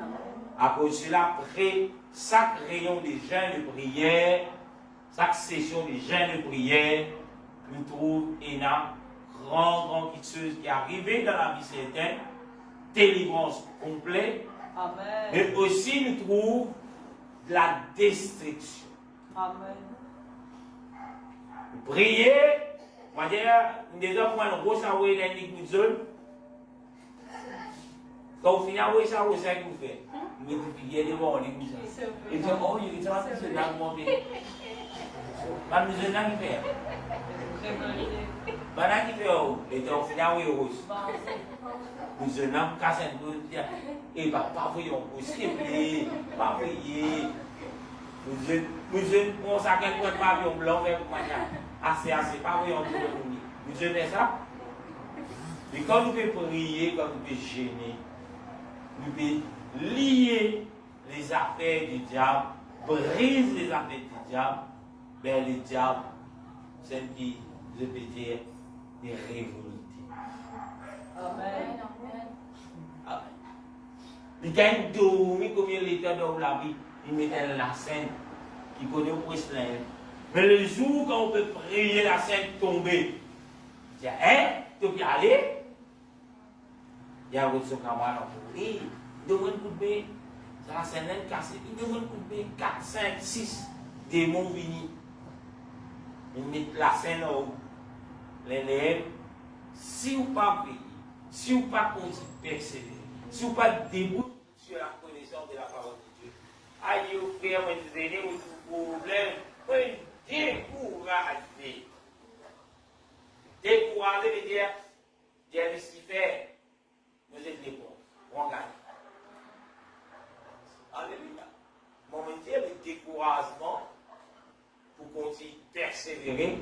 À cause de cela, après chaque rayon de jeûne de prière, chaque session de jeûne de prière, nous trouvons une grande quelque chose qui est arrivé dans la vie certaine, délivrance complète, Amen. mais aussi nous trouvons de la destruction. Amen. Prier, on va dire, nous avons un gros savoir dans une zone. Quand on finit à voir ça, c'est ce que vous faites. Vous priez devant l'église. Et vous dites, oh, il y a un petit peu d'argumenter. Pas de qui fait. Pas qui fait, oh, et donc, finit à voir rose. Nous avons cassé un peu, et pas voyons, s'il te plaît, pas voyez. Nous avons sacré un pavillon blanc vers le matin. Assez, pas voyons tout le monde. Nous avons ça. Mais quand nous pouvons prier, quand nous pouvons gêner, nous pouvons lier les affaires du diable, brise les affaires du diable, vers le diable, c'est qui, je peux dire, des révoltés. Amen. Amen. Il gagne dormi comme il était dans la vie, il mettait la scène qui connaît au presque. Mais le jour quand on peut prier la scène tomber, il dit, hein, tu peux y aller? Il y a un autre camarade pour lui. Il demande un coup de bain. Ça la scène est cassée. Il demande un coup de bain. 4, 5, 6 démons venus. Il met la scène en haut. Les lèvres. Si vous ne pas prier, si vous ne pas persévérer, si vous ne pas débouter sur la connaissance de la parole de Dieu, aïe, vous frères, vous aînés, vous problème, vous découragez. Décourager veut dire, Dieu Lucifer, nous êtes les bons, on gagne. Alléluia. Mon Dieu, le découragement, pour continuer à persévérer,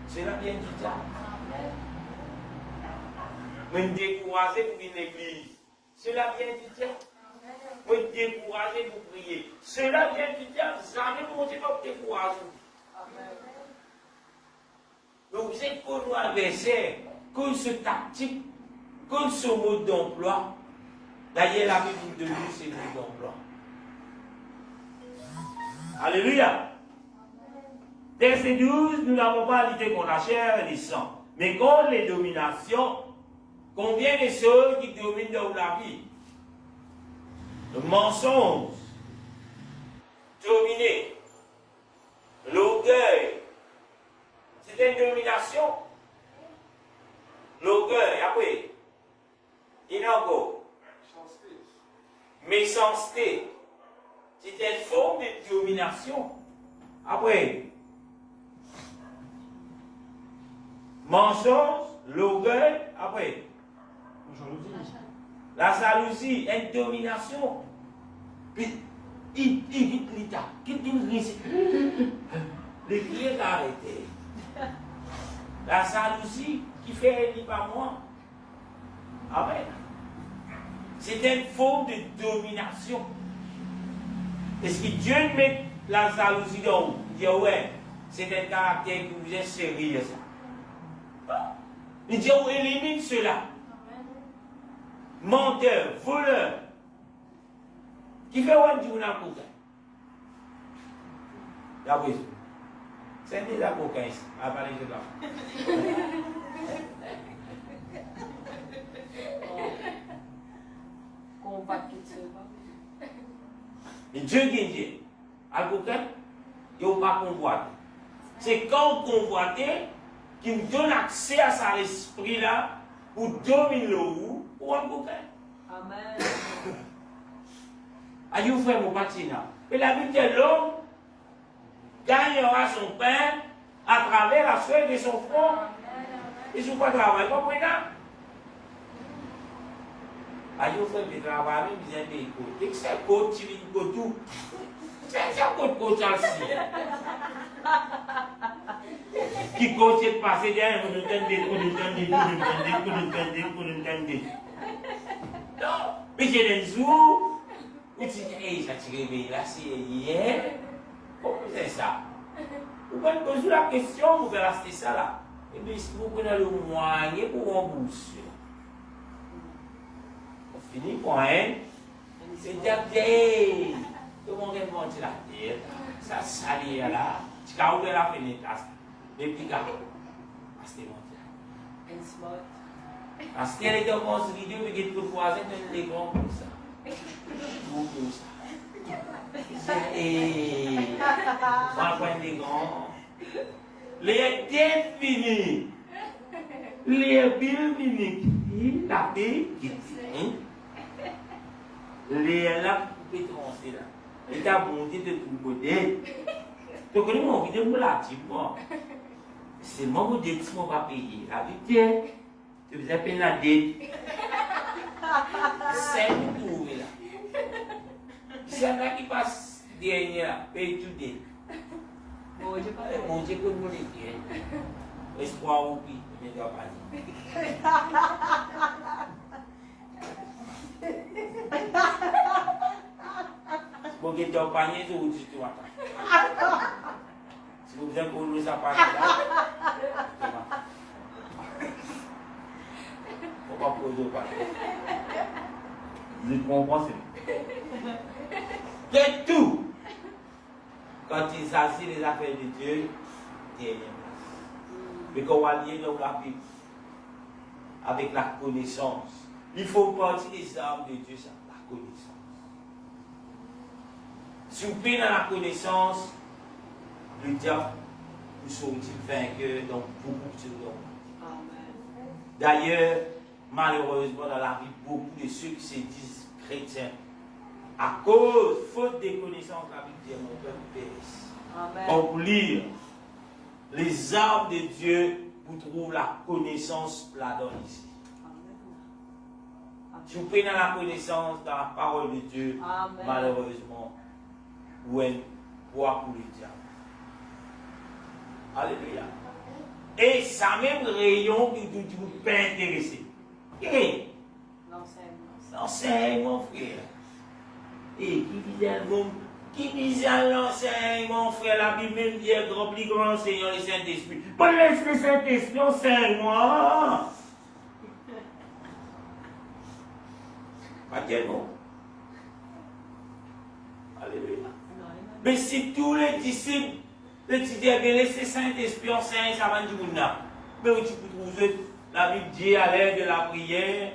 c'est la bien du diable. Me décourager pour une église, cela vient du diable. Me décourager pour prier, cela vient du diable. Jamais mon Dieu va vous décourager. Donc, c'est pour nous adversaire, comme ce tactique, comme ce mode d'emploi. D'ailleurs, la Bible de nous, c'est le mode d'emploi. Alléluia. Verset 12, nous n'avons pas lutté contre la chair et le sang, mais contre les dominations. Combien de choses qui dominent dans la vie? Le mensonge, dominer, l'orgueil, c'est une domination. L'orgueil, après, il y a encore. Méchanceté, c'est une forme de domination. Après, mensonge, l'orgueil, après. La jalousie, une domination. Puis, il quitte l'État. Quitte une risque. Les clients arrêtés. La jalousie qui fait un livre à moi. Amen. C'est une forme de domination. Est-ce que Dieu met la jalousie dans vous? Il dit, ouais, c'est un caractère qui vous est sérieux, ça. Il dit, on élimine cela. Menteur, voleur, qui fait un jour dans le coquin. D'après ça. C'est des coquins ici. À parler de là. On va quitter ça. Et Dieu qui dit, à coquin, il ne pas convoiter. C'est quand on convoite qui nous donne accès à cet esprit-là pour dominer le roux. Ou un coquin. Amen. Aïe, frère, mon patina. Et la Bible dit l'homme gagnera son pain à travers la sueur de son front. Et sur quoi travail, comprenez? Aïe, frère, je travaille, même bien des côtes. Et que c'est côte, tu vis de tout. C'est côte aussi. Qui continue de passer derrière, on entend. Non, mais j'ai des jours où tu dis, hey, ça t'est réveillé là, c'est hier. Comment c'est ça? Vous pouvez poser la question, vous pouvez rester ça là. Et bien, si vous prenez le moyen pour rembourser, on finit par un. C'est déjà bien. Tout le monde est monté la tête. Ça salit là. Tu as ouvert la fenêtre. Et puis, c'était monté. Parce qu'elle était dans ce vidéo, mais il y a tout voisin dans les grands comme ça. Comme ça. Et. On va prendre les grands. Les têtes finies. Les billes finies. La paix qui dit. Les lacs qui peuvent trancher là. Et t'as monté de tout côté. Tu connais mon vidéo pour la type, moi. C'est moi qui dis que je ne vais pas payer. La vie, tu faisais peine la dette. C'est tout trouvé là. C'est un qui passe derrière là, paye tout dette. Mon Dieu, comme mon Dieu. Espoir ou pis, je ne dois pas dire. Bon, que tu as panier, tu as dit tout attends. Si vous avez connu ça par là, faut pas poser au panier. Vous comprenez? Que tout, quand il s'agit des affaires de Dieu, dernière place. Mais qu'on va lier dans la Bible avec la connaissance. Il faut partir des armes de Dieu, ça, la connaissance. Si vous prenez dans la connaissance, le diable vous sera-t-il vainqueur dans beaucoup de choses. D'ailleurs, malheureusement, dans la vie, beaucoup de ceux qui se disent chrétiens, à cause, faute de connaissances, la Bible dit mon peuple périsse. Donc, pour lire les armes de Dieu, vous trouvez la connaissance là-dedans ici. Si vous prenez la connaissance dans la parole de Dieu, malheureusement, vous êtes poids pour le diable. Alléluia. Et ça même rayon qui vous peut intéresser. Et l'enseignement, frère. Et qui disait l'enseignement, frère, la Bible même dit rempli grand enseignant le Saint-Esprit. Pas laisse le Saint-Esprit enseignement. Pas tellement. Alléluia. Mais si tous les disciples, les disent, bien laissez Saint-Esprit enseigner, ça va nous dire, mais où tu peux trouver la Bible dit à l'aide de la prière,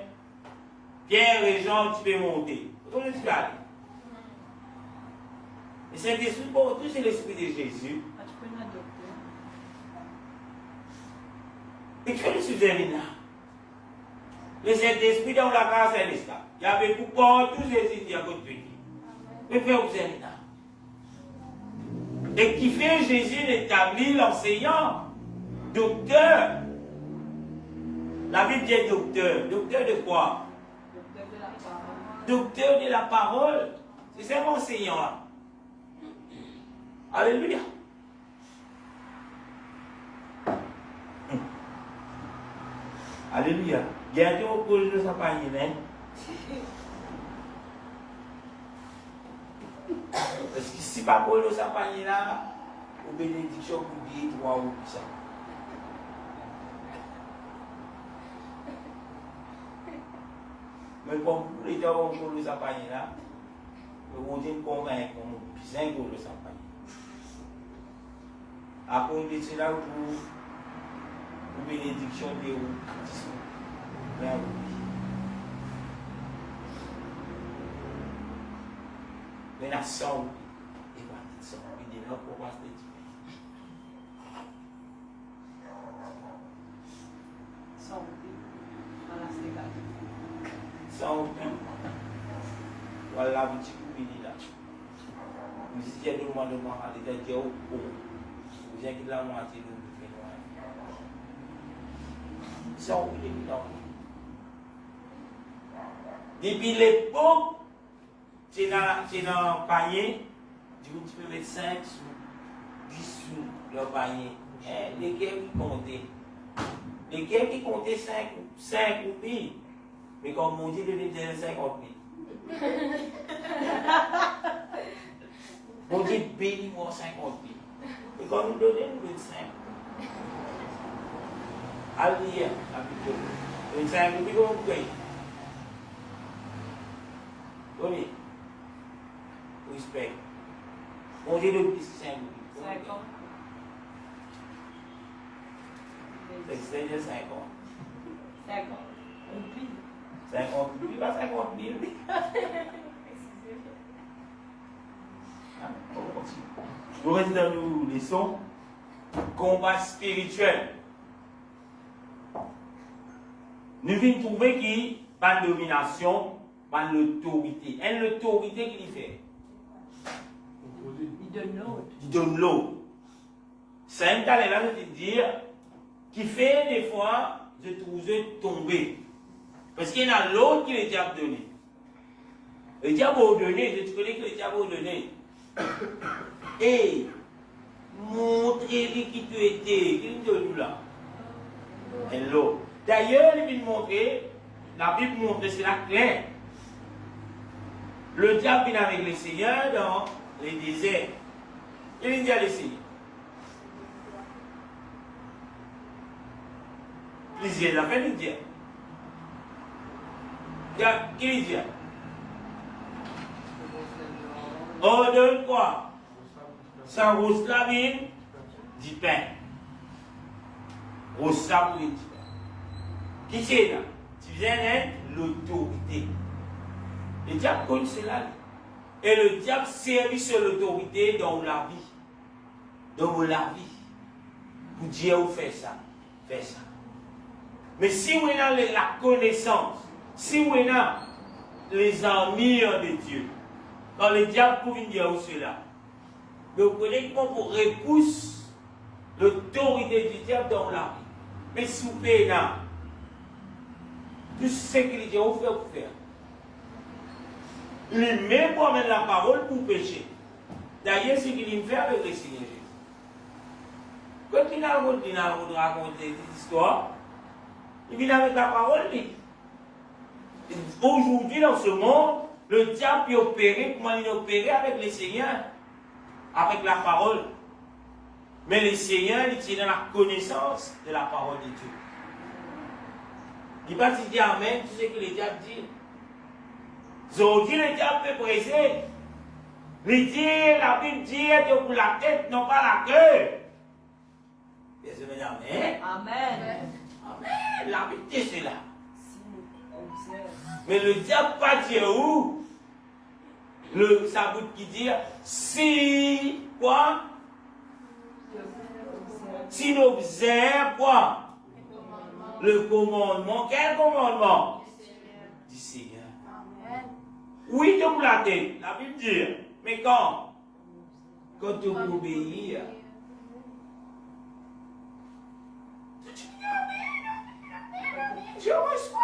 Pierre et Jean, tu peux monter. Comment tu peux aller? Le Saint-Esprit, pour tout, c'est l'Esprit de Jésus. Et tu fais le sujet là. Le Saint-Esprit dans la grâce et l'État. Il y avait beaucoup tous les idées à côté de lui. Mais fais vous là. Et qui fait Jésus d'établir l'enseignant, docteur. La Bible dit docteur. Docteur de quoi? Docteur de la parole. C'est ça mon enseignant là. Alléluia. Alléluia. Gardez au col de sa panier, hein? Parce que si pas pour le sapanier là, ou bénédiction pour dire 3 ou ça. Mais comme les gens vont pour le sapanier là, le bon Dieu convainc qu'on a besoin pour le sapanier. Après, il est là pour bénédiction de ou. Mais la sang, il va être sang, il est là pour voir ce que Sang, voilà, vous dites que là. Si tu as tout le monde, tu as dit, oh, vous avez la moitié de vous. Ça, on est évident. Depuis l'époque, tu es dans un panier, tu peux mettre 5 sous, 10 sous le panier. Lesquels qui comptaient? Lesquels qui comptaient 5 ou pire? Mais comme mon Dieu, il disait 50 000. Mon Dieu, bénis-moi 50 000. Et quand nous donnons, nous donnons 5. Alléluia. Une 5 ou pire, comment vous payez? Oui. Respect. Mon Dieu, le plus 5 ou pire. 50. C'est 50. 50. 50 000, pas 50 000. Nous restons dans nos leçons. Combat spirituel. Nous venons trouver qui pas de domination, pas l'autorité. Et l'autorité qu'il fait. Il donne l'autre. C'est un cas là, je veux dire, qui fait des fois, je trouve tomber. Parce qu'il y en a l'autre qui le diable donné. Le diable a donné, tu connais que le diable a donné. Et montrez-lui qui tu étais, qu'il te donne là. Et l'autre. D'ailleurs, il vient montrer, la Bible montre, c'est la claire. Le diable vient avec les seigneurs dans les déserts. Il dit à les seigneurs. Plusieurs affaires, il dit. Qu'il dit. Ordonne quoi? Ça rose la mine, du pain. Rose ça pour du pain. Qui c'est là? Tu viens l'autorité. Le diable connaît cela. Et le diable servit sur l'autorité dans la vie. Dans la vie. Pour dire où faire ça. Fais ça. Mais si vous avez la connaissance, si vous avez les amis de Dieu, quand le diable peut venir où cela, mais vous connaissez comment vous repousser l'autorité du diable dans la vie. Mais si vous payez là, tout ce que le diable fait, vous faire. Il met pour mettre la parole pour pécher. D'ailleurs, c'est ce qu'il fait avec le Seigneur Jésus. Quand il a raconté des histoires, il vient avec la parole. Aujourd'hui, dans ce monde, le diable peut opérer, comment il opérait avec le Seigneur, avec la parole. Mais le Seigneur, il tient dans la connaissance de la parole de Dieu. Il va se dire Amen, tu sais que le diable dit. Aujourd'hui, le diable peut presser. Il dit, la Bible dit, de pour la tête, non pas la queue. Bien sûr, Amen. Amen. Amen. La Bible dit cela. Mais le diable pas dire où? Le sabot qui dit, si quoi? Si nous observe quoi? Le commandement. Quel commandement? Du Seigneur. Oui, de vous la tête. La Bible dit. Mais quand? Quand tu obéis. Je reçois.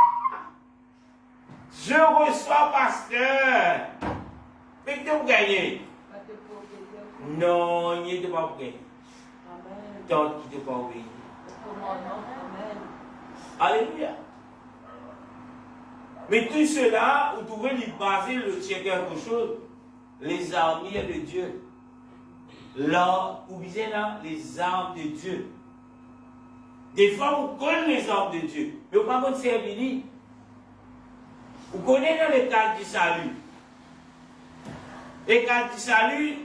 Je reçois, pasteur. Mais que vous gagnez? Non, il ne pas gagner. Tant qu'il ne pas obéir. Alléluia. Mais tout cela, vous pouvez lui baser sur quelque chose. Les armes de Dieu. Là, vous visez là, les armes de Dieu. Des fois, vous connaissez les armes de Dieu. Mais vous ne pouvez pas servir. Vous connaissez dans le cadre du salut. Le cadre du salut,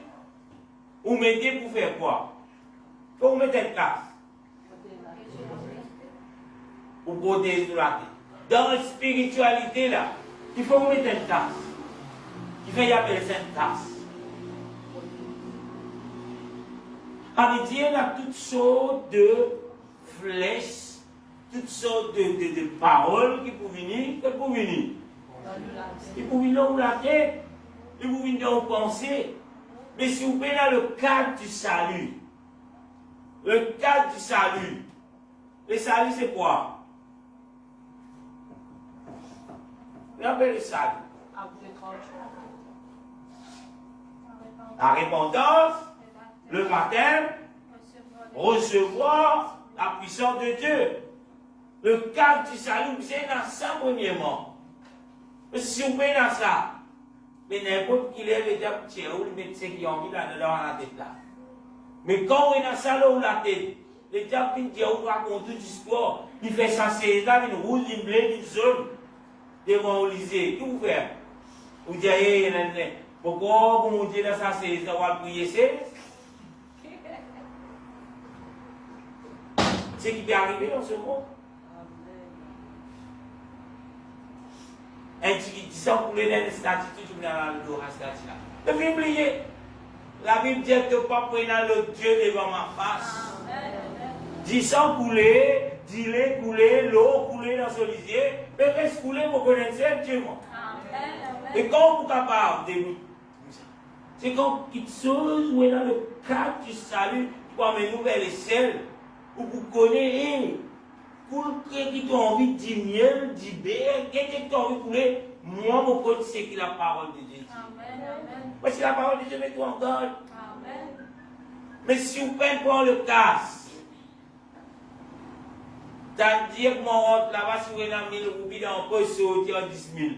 vous mettez pour faire quoi? Vous mettez une classe. Pour protéger la tête. Dans la spiritualité, là, il faut mettre une tasse. Il faut y appeler ça une tasse. En Dieu, il y a toutes sortes de flèches, toutes sortes de paroles qui peuvent venir. Qui peuvent venir? Ils peuvent venir dans la tête, ils peuvent venir dans la pensée. Mais si vous venez dans le cadre du salut, le cadre du salut, le salut c'est quoi? Vous appelez le salut? La repentance, le baptême, recevoir la puissance de Dieu. Le cadre du salut, c'est dans ça premièrement. Si vous venez dans ça, mais n'importe qui lève déjà petit ou le médecin qui a envie là-dedans dans la tête là. Mais quand on est dans ça là où la tête, le diable vient dire, on raconte toute l'histoire, il fait ça, c'est là, il roule, il blé, il zone, devant l'Élysée. Qu'est-ce que vous faites? Vous dites, pourquoi vous me dites dans ça, c'est ça, on va prier, c'est ce qui peut arriver dans ce monde. Un petit qui dit ça pour les statues, tu viens dans le dos à statue là. Ne pas oublier. La Bible dit que pas prendre le Dieu devant ma face. Dis ça couler, dis-les couler, l'eau couler dans ce lisier, mais reste couler pour connaître Dieu. Et quand vous êtes capable de nous, c'est quand quelque chose où est dans le cadre du salut, tu vas mener vers les ciels, où vous connaissez. Pour ceux qui ont envie de dire miel, dire bien, quelqu'un qui a envie de couler, moi, mon côté, c'est que la parole de Dieu. Amen. Parce que la parole de Dieu met tout en garde. Amen. Mais si vous prenez pas le casse, c'est-à-dire que mon rentre là-bas, si vous avez 1000 roupies, on peut sortir 10 000.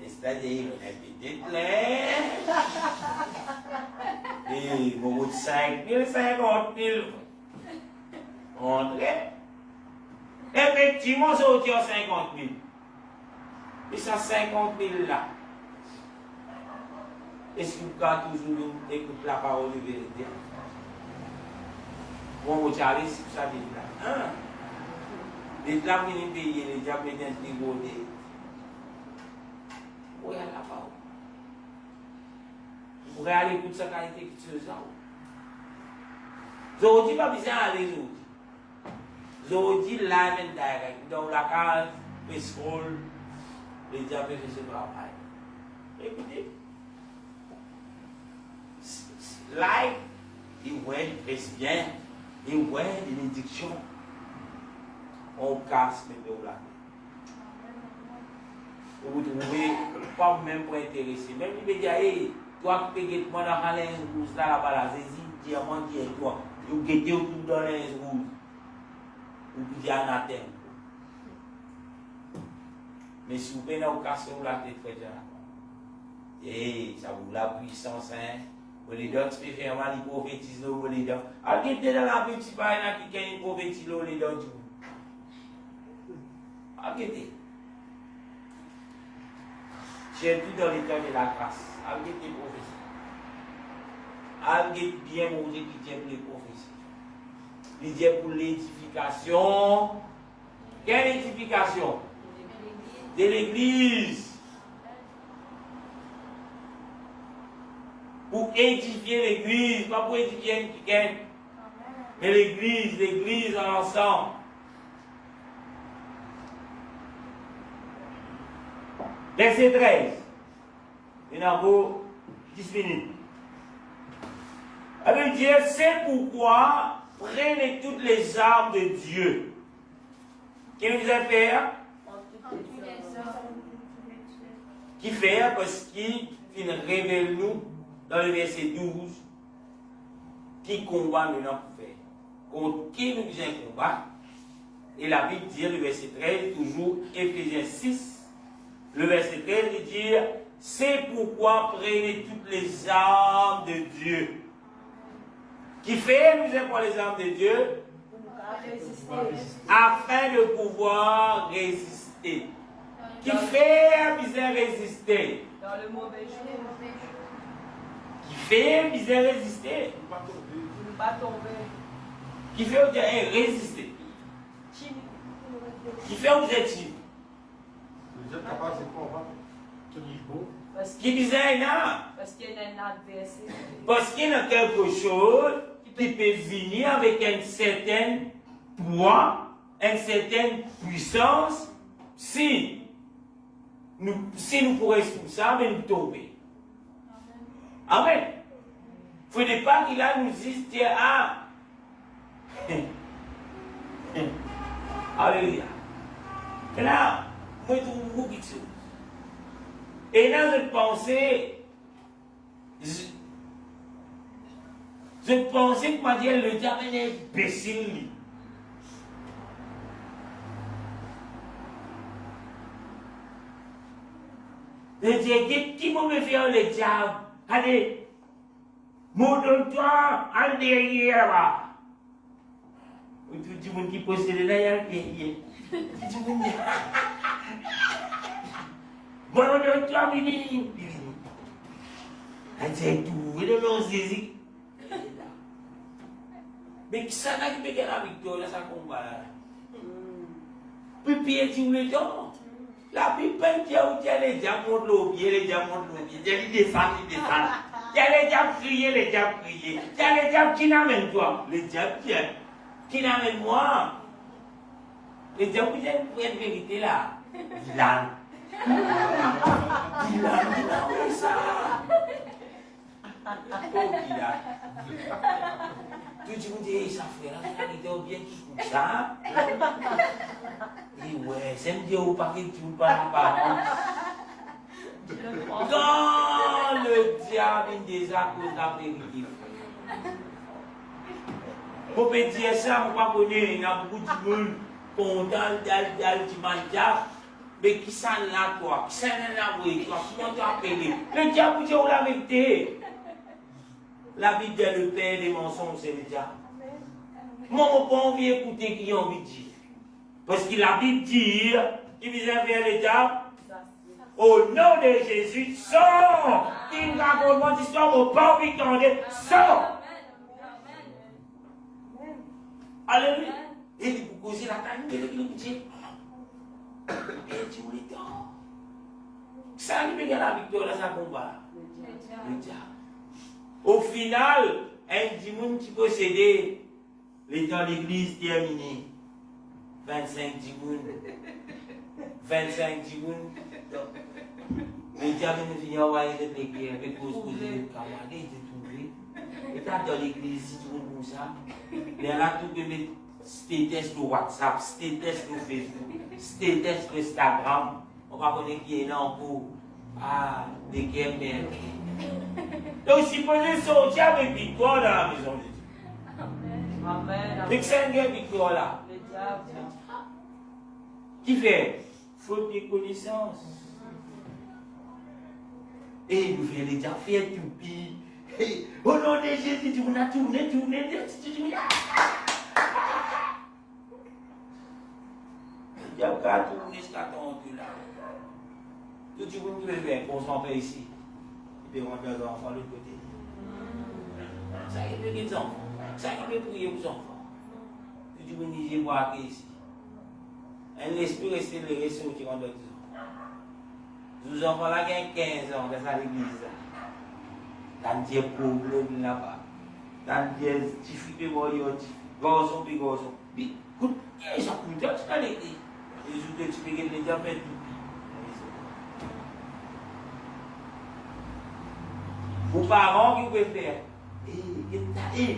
C'est-à-dire, on a pété plein. Et mon route 5 000, 50 000. André. Effectivement, ça retire 50 000. Et ça 50 000 là. Est-ce que vous avez toujours écouté la parole de vérité? Bon, vous allez, si vous savez là. Les gens viennent payer, les gens viennent trigoter. Où est la parole? Vous pourrez aller écouter sa qualité qui se sent. Vous n'avez pas besoin d'aller les autres. Zo dit live and direct. Donc la case, le scroll, les diables fait ce travail. Écoutez. Live, il voit, il presse bien. Il voit des bénédictions. On casse même de la tête. Vous trouvez, pas même pour intéresser. Même il me dit, hey, toi qui peux moi dans la rouge là-bas, là, c'est diamant qui est toi. Vous guettez autour dans la rouge. Ou bien anathème. Mais si vous venez au casser la tête, et ça vous la puissance, hein. Vous les dons spécialement, ils prophétisent, vous les dons. Arrêtez dans la Bible, si pas qui a une prophétie, vous les dons. Arrêtez. J'ai tout dans l'état de la grâce. Arrêtez prophétie. Arrêtez bien manger qui tient les prophéties. Il dit pour l'édification. Quelle édification? De l'église. Pour édifier l'église, pas pour édifier quelqu'un. Mais l'église en ensemble. Verset 13. Il en vaut 10 minutes. Elle veut dire, c'est pourquoi prenez toutes les armes de Dieu. Qui nous a fait? Qui fait? Parce qu'il révèle nous dans le verset 12 qui combat nous pour faire. Contre qui nous vient combattre? Et la Bible dit, le verset 13, toujours Éphésiens 6, le verset 13, il dit, c'est pourquoi prenez toutes les armes de Dieu. Qui fait nous pour les armes de Dieu afin de pouvoir résister. Qui fait misère résister. Dans le mauvais jour. Qui fait misère résister. Ne pas tomber. Qui fait vous dire résister. Qui fait vous êtes timide. Vous êtes capable de combattre. Tenir beau. Qui misère là. Parce qu'il y a un adversaire. Parce qu'il y a quelque chose qui peut venir avec un certain poids, une certaine puissance, si nous pourrons responsable et nous tomber. Amen. Il ne faut pas qu'il a nous dise, tiens, ah. Alléluia. Et là, moi, je trouve beaucoup de choses. Et là, je pensais, je pensais que le diable est imbécile. Je dis, qui va me faire le diable? Allez, montre-toi en derrière là. Tout le monde qui possède là, il y a un derrière. Tout le monde dit, montre-toi, Bibi. C'est tout, il est là, Zézi. Mais qui ça n'a qui fait la victoire, là, ça combat là. Puis Pierre dit, où les gens? La Bible dit où les diables montent le pied, les diables montent le pied. Ils descendent, ils descendent. Il y a les diables criés, les diables criés. Il y a les diables qui n'amènent toi. Les diables qui n'amènent moi. Les diables qui viennent pour une vérité là. Dylan. Dylan, oui ça. Oh Dylan. Tout le monde dit, ça frère, ça a été bien qui coupe ça. Et ouais, c'est me dire au paquet que tu ne parles pas. Dans le diable, il désaccorde la vérité. Pour me dire ça, je ne pas connaître, il y a beaucoup de monde content d'aller dimanche. Mais qui s'en a toi? Qui s'en a toi? Comment tu appelles? Le diable dit la vérité. La Bible dit le père des mensonges, c'est le diable. Moi, je n'ai pas envie d'écouter qui a envie de dire. Parce que la Bible dit, il vient vers le diable. Au nom de Jésus, sors! Il n'a pas d'histoire, on n'a pas envie d'entendre. Sors! Alléluia! Et il vous cause la taille, il vous dit, et tu me dis, ça lui fait la victoire dans sa combat. Le diable. Au final, un dimanche qui possédait, l'état de l'église terminé. 25 dimanches. 25 dimanches. Le diable nous dit, oh, il est guerre, mais cause de camarade, il est trouvé. Et t'as dans l'église, si tu veux comme ça, il y a tout que mettre status sur WhatsApp, status sur Facebook, status sur Instagram. On va connaître qui est là encore. Ah, des guerres, mais. Donc, si vous voulez sortir avec victoire dans la maison de Dieu. Amen. Mais c'est une guerre victoire là. Le diable. Qui fait? Faute de connaissance. Et nous faisons les diables faire tout pis. Au nom de Jésus, tu vas tourner. Tu diable va tourner jusqu'à ton Dieu là. Tout le monde peut faire, concentrer ici. Il peut rentrer les enfants de l'autre côté. Ça il peut les enfants. Ça il peut prier pour les enfants. Tout le monde dit, je vois ici. Un esprit resté le réseau qui rentre dans les enfants là qui ont 15 ans dans l'église. Dans des problèmes là-bas. Dans des difficultés, garçon puis garçon. Puis, écoute, il y a un peu de temps dans l'église. Et je vous explique que les gens font tout. Vos parents qui peuvent faire.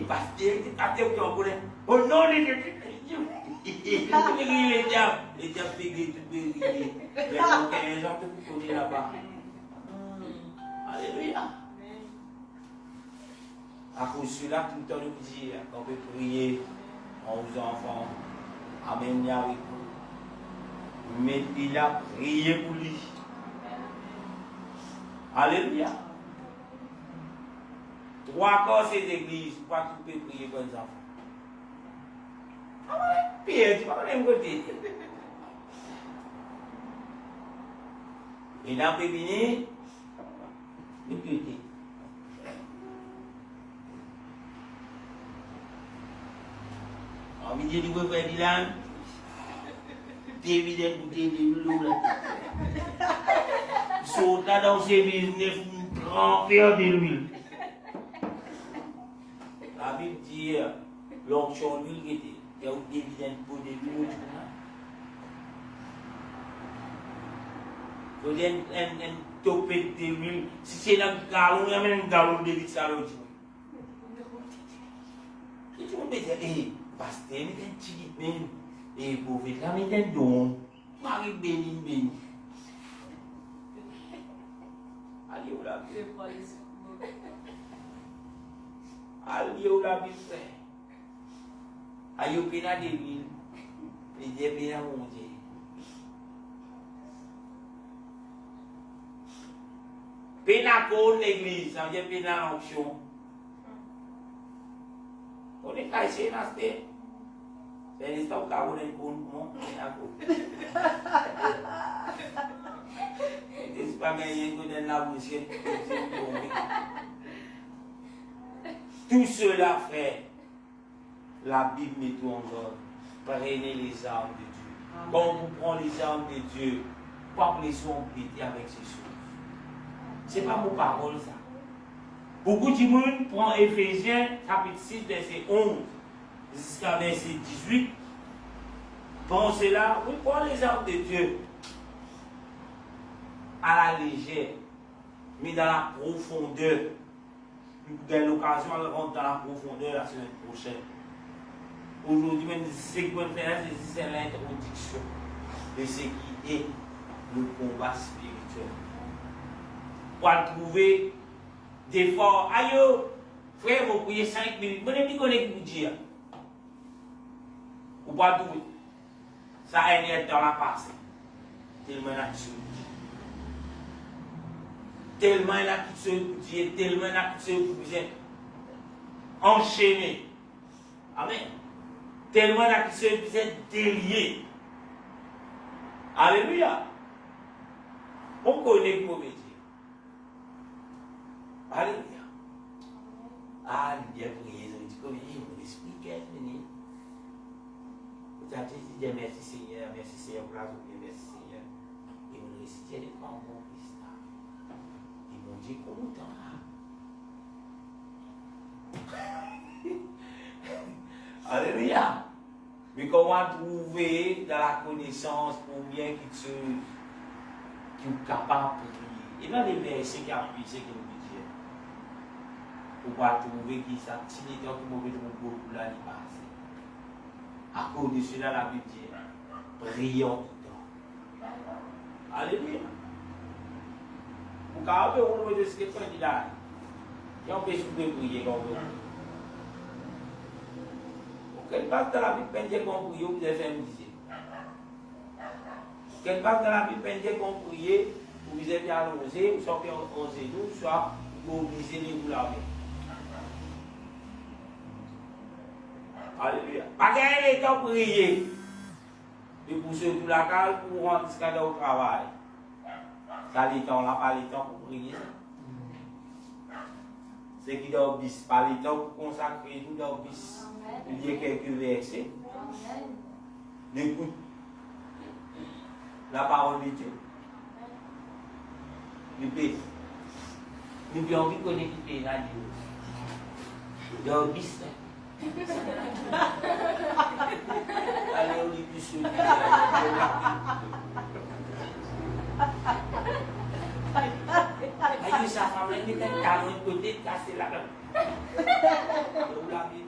Pasteur, qui ont collé. Au nom de Jésus. Les diables pégés, tout pégés. Mais quand 15 ans, tout connaît là-bas. Alléluia. À cause de cela, tout le temps, nous dit, on peut prier aux enfants. Amen, avec vous. Mettez-la, priez pour lui. Alléluia. 3 quarts ces églises, pas tout peut prier pour les enfants. Ah ouais, Pierre, tu vas pas même côté. Et dans le féminin, le piété. En milieu du frère Dylan, David pour David là. Saute là dans ses business, grand père de l'huile. La Bible dit, l'onction d'huile qui était, il y a eu des dividendes pour des huiles. Il y a topé de l'huile. Si c'est dans le galon, il y a même un galon de litre, ça l'autre. Et tout le monde me dit, pasteur, mais t'es un petit même. Et pauvre, là, mais t'es un don. Marie béni. Allez, où la Bible? Allez, où la Bible? Allez, où la Bible? Et Dieu béni mon Dieu. Pénacole l'église, ça veut dire pénal l'onction. On est caché dans ce thé. C'est l'histoire où on est con, pénacole. C'est pas gagné que dans la bouche, tout cela fait, la Bible met tout en ordre. Prenez les armes de Dieu. Quand on prend les armes de Dieu, pas les embêter avec ces choses. Ce n'est pas mon parole ça. Beaucoup de monde prend Éphésiens chapitre 6, verset 11 jusqu'à verset 18. Pensez là, oui, prend les armes de Dieu à la légère, mais dans la profondeur. Vous avez l'occasion de rentrer dans la profondeur la semaine prochaine. Aujourd'hui, même ce que vous faites, c'est l'introduction de ce qui est le combat spirituel. Pour trouver des forts. Aïe, frère, vous priez 5 minutes. Vous n'avez pas de vous dire. Ou pas tout. Ça a été dans la passée. Tellement il a quitté tellement il a quitté tellement il a quitté enchaîné. Amen. Tellement il a quitté délié. Alléluia. On connaît le métier. Alléluia. Alléluia, priez, je dis comme il mon esprit qui est venu. Vous avez dit merci Seigneur pour la journée, merci Seigneur. Et vous récitez les paroles de Christ. Et mon Dieu, comment t'en as? Alléluia. Mais comment trouver dans la connaissance combien quelque chose qui est capable de prier? Et dans les versets qui appuient, c'est qu'il nous dit. Pour pas trouver qui ça, si les gens qui m'ont fait mon beaucoup là, ils passent. À cause de cela, la Bible dit, prions tout le temps. Alléluia. Pour qu'à on me dit ce que tu dis là, il y a un peu de prier comme vous. Quelle part de la Bible peine qu'on prie, vous avez fait me dire. Quelle part de la Bible peine qu'on prie, vous avez bien allongé, vous sortez en genoux, soit vous obligez de vous laver. Alléluia. Pas gagner les temps pour prier. Et pour ceux qui la cale, pour rendre ce qu'il y a au travail. Ça, les temps, là, pas les temps pour prier. C'est qui doit bis, pas les temps pour consacrer, nous doit bis. Il y a quelques versets. Écoute la parole de Dieu. Nous payons. Nous avons envie de connaître la Dieu. Doit bis. Allez, on est plus sûr. Aïe, sa femme, elle met un talon de côté, casser la main. On l'a vu.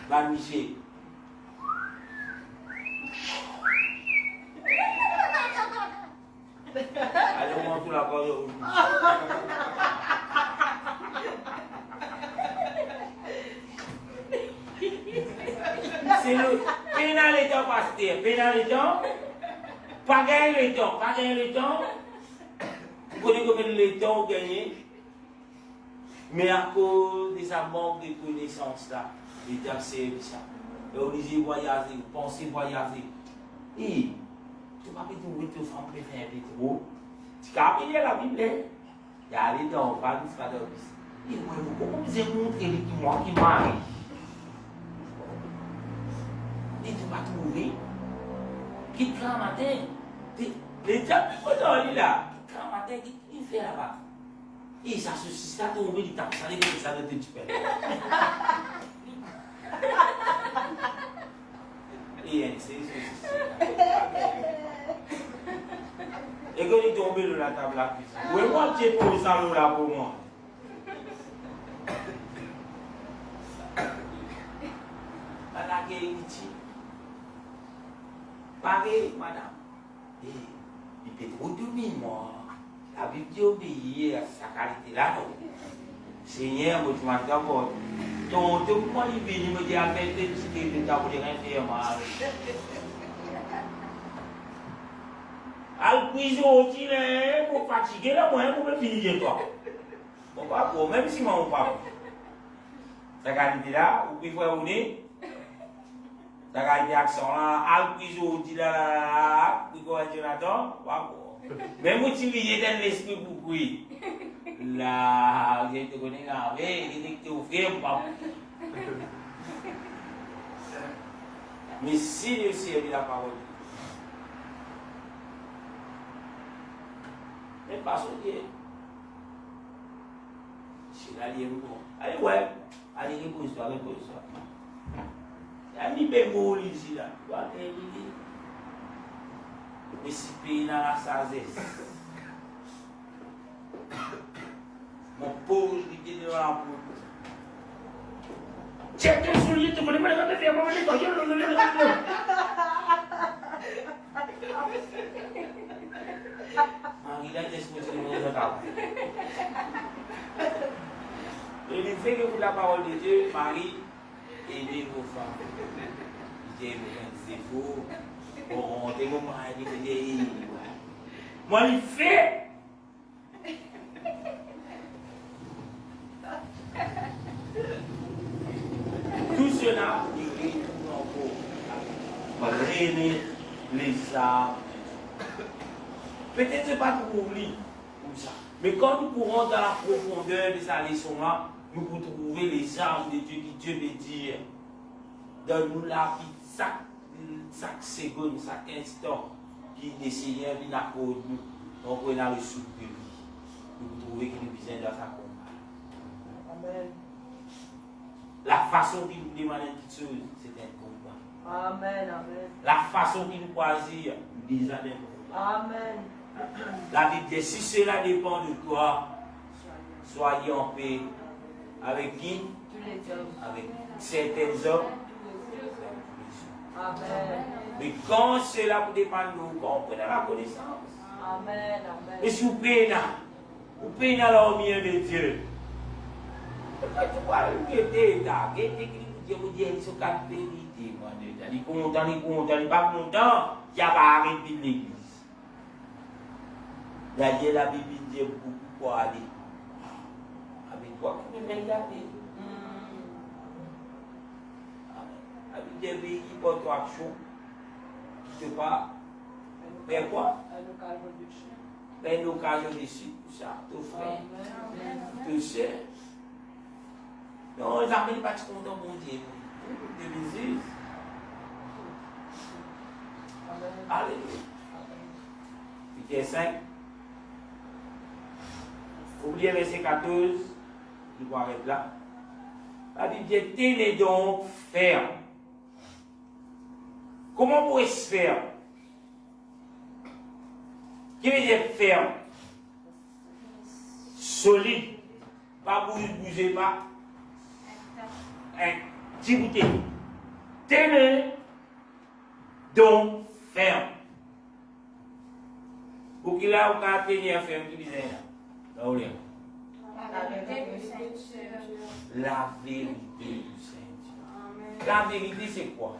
Bah, Michel. Allez, on monte la corde rouge. C'est le pénalité pasteur, pénalité, pas gagner le temps, vous connaissez combien de temps vous gagnez, mais à cause de sa manque de connaissances là, il a servi ça. Et on dit voyager, penser voyager. Et tu vas pas trouver tes femmes préférées trop. Tu as appris la Bible, il y a les dents, pas de frère de bis. Et moi, comment vous avez montré moi qui marie? Et tu vas trouver qui te prend matin. Les gens qui sont là, qui prend matin, qui fait là-bas. Et ça se ça tombe, il tape ça, il fait ça de te tuer. Et c'est Et quand il est tombé de la table à cuisine. Oui, moi, tu es pour le salon là pour moi. Madame Guériti. Pareil, madame. Et il peut trop dormir, moi. La Bible dit obéir à sa qualité là, non. Seigneur, moi, tu m'as d'abord. Donc, moi, il vient me dire, avec des petits de ta pour les infirmières. Al cuisine, il est pour fatiguer là, moi, pour me finir quoi. Bon, pas pour, même si moi, on parle. Sa qualité là, ou puis faut abonner. Sa qualité accent là, al cuisine, il là, puis quoi, Jonathan, pas pour. Même si il est dans l'esprit pour courir. Là, je te connais là, mais il dit que tu offres pas. Mais si le Seigneur dit la parole, mais pas son Dieu. C'est là, il est bon. Allez, ouais, allez, repose-toi. Il y a mis des mots ici là, tu vas terminer. Mais si pays dans la sagesse. Mon pauvre, il était devant la porte. Tiens, tu es soulier, tu connais pas les faire, maman, les il a des choses de travail. Et il fait que pour la parole de Dieu, Marie, aidez vos femmes. Il dit, c'est faux. Bon, t'es mon mari, il dit, moi, il fait. Tout cela, il retourne encore. Réunir les âmes. Peut-être que ce n'est pas pour lui, comme ça. Mais quand nous courons dans la profondeur de sa leçon-là, nous pouvons trouver les armes de Dieu qui Dieu veut dire. Donne-nous la vie chaque seconde, chaque instant, qui le Seigneur vient d'accorder nous. Donc, on a le souffle de lui. Nous pouvons trouver qu'il nous besoin dans sa combat. Amen. La façon qu'il nous demande une petite chose, c'est un combat. Amen, amen. La façon qu'il nous choisit, déjà un combat. Amen. La Bible dit, si cela dépend de toi, soyez en paix. Avec qui? Tous les hommes. Avec certains hommes. Amen. Mais quand cela dépend de nous, quand on prend la connaissance. Amen, amen. Et si vous payez dans la lumière de Dieu. Quand tu vois le guetter, vous dites, ils sont quatre vérités. Il est content, il n'est pas content, il n'y a pas arrêté de l'église. D'ailleurs, la Bible dit beaucoup pour aller. Avec toi, tu peux regarder. La Bible dit qu'il porte action. Tu ne sais pas. Mais quoi? Mais une occasion de suite, tout ça, tout frère, tout cher. Non, les amis ne sont pas contents, mon Dieu. De Jésus. Alléluia. Verset 5. Oubliez verset 14. Je vais arrêter là. La Bible dit, tenez donc ferme. Comment pourrait-ce faire? Qui veut dire ferme? Solide. Pas bouger, pas. Si vous tenez donc ferme. Pour qu'il a un tenir ferme, qui disait là? Là où est? La vérité du Saint-Dieu. La vérité, c'est quoi?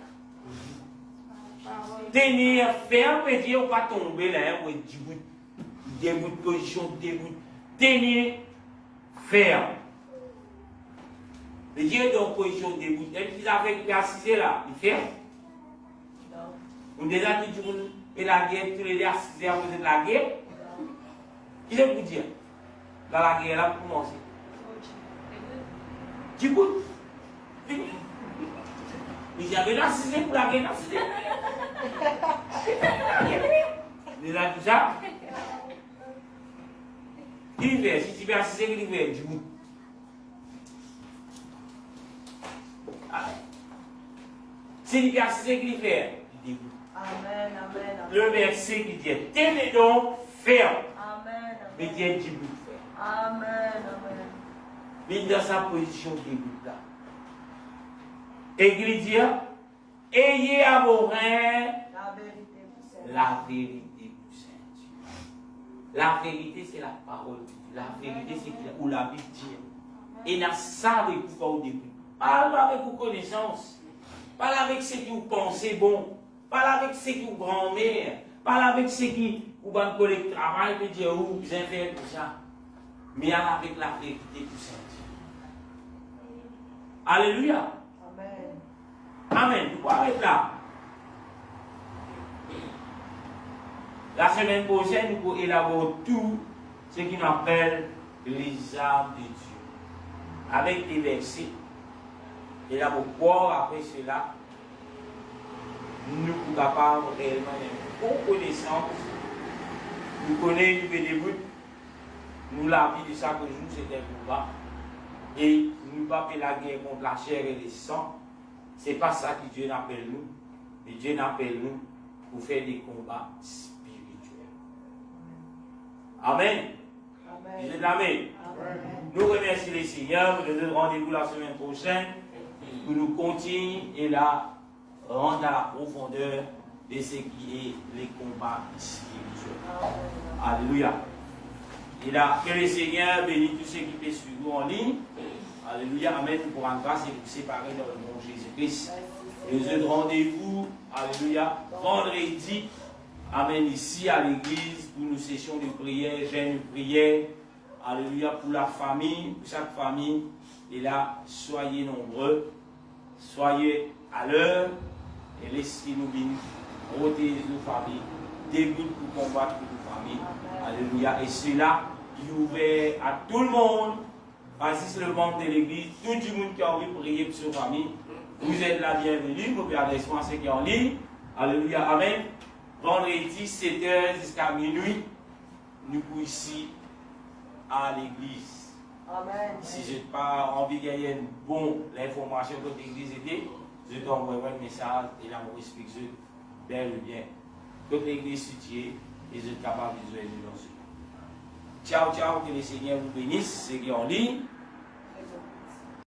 Tenir ferme veut dire qu'on va tomber là, ou debout de position, debout. Tenir ferme. Le Dieu est dans position debout. Et qu'ils avaient assisté là, il ferme. On déjà dit tout le monde, et la guerre, tous les deux assistés à cause de la guerre. Qu'est-ce que vous dire? Dans la guerre là, pour commencer. Debout. Fini. Ils avaient assisté pour la guerre, assisté. Déjà tout ça. Qui fait? Si tu veux assister, qui fait? Debout. Si tu veux assister, qui fait? Debout. Amen, amen, amen. Le verset qui dit, tenez donc ferme. Amen. Mais Dieu dit bout de fer. Amen. Amen. Mais dans sa position de bout là. Église dit, ayez à vos reins La vérité vous sert. la vérité pour Saint-Dieu. La vérité, c'est la parole de Dieu. La vérité, c'est où la Bible dit. Et dans ça, avec vous au début. Pas avec vos connaissances. Pas avec ce que vous pensez bon. Pas avec ce que vous grand-mère. Pas avec ce qui vous va collègue travail et dire où vous avez tout ça. Mais avec la vérité pour Saint-Dieu. Alléluia. Amen. Amen. Vous pouvez arrêter là. La semaine prochaine, nous pouvons élaborer tout ce qu'on appelle les armes de Dieu. Avec des versets. Et là, pourquoi après cela, nous sommes capables réellement de bonne connaissance. Nous connaissons du début. Nous, la vie de chaque jour, c'est un combat. Et nous ne pas la guerre contre la chair et le sang. Ce n'est pas ça que Dieu appelle nous. Mais Dieu appelle nous pour faire des combats spirituels. Amen. Amen. Je l'amène. Nous remercions les Seigneurs. Nous nous rendez-vous la semaine prochaine pour nous continuer et là rendre à la profondeur de ce qui est les combats spirituels. Alléluia. Et là, que le Seigneur bénisse tous ceux qui peuvent suivre nous en ligne. Alléluia. Amen. Nous pourrons grâce et nous séparer dans le nom de Jésus-Christ. Nous avons rendez-vous. Alléluia. Vendredi. Amen. Ici à l'église pour nos sessions de prière, jeûne de prière. Alléluia. Pour la famille, pour chaque famille. Et là, soyez nombreux. Soyez à l'heure. Et laissez-nous bénir. Protéger nos familles. Début pour combattre nos familles. Alléluia. Et cela est ouvert à tout le monde. Ainsi, le membre de l'église, tout le monde qui a envie de prier pour sa famille. Vous êtes la bienvenue. Vous pouvez adresser à ceux qui sont en ligne. Alléluia. Amen. Vendredi, 7h jusqu'à minuit, nous sommes ici à l'église. Amen. Si je n'ai pas envie de gagner une bonne information que l'église était, je t'envoie un message et là, je explique bel et bien. Que l'église est située et je suis capable de jouer dans ce. Ciao, ciao, que le Seigneur vous bénisse, ceux qui sont en ligne.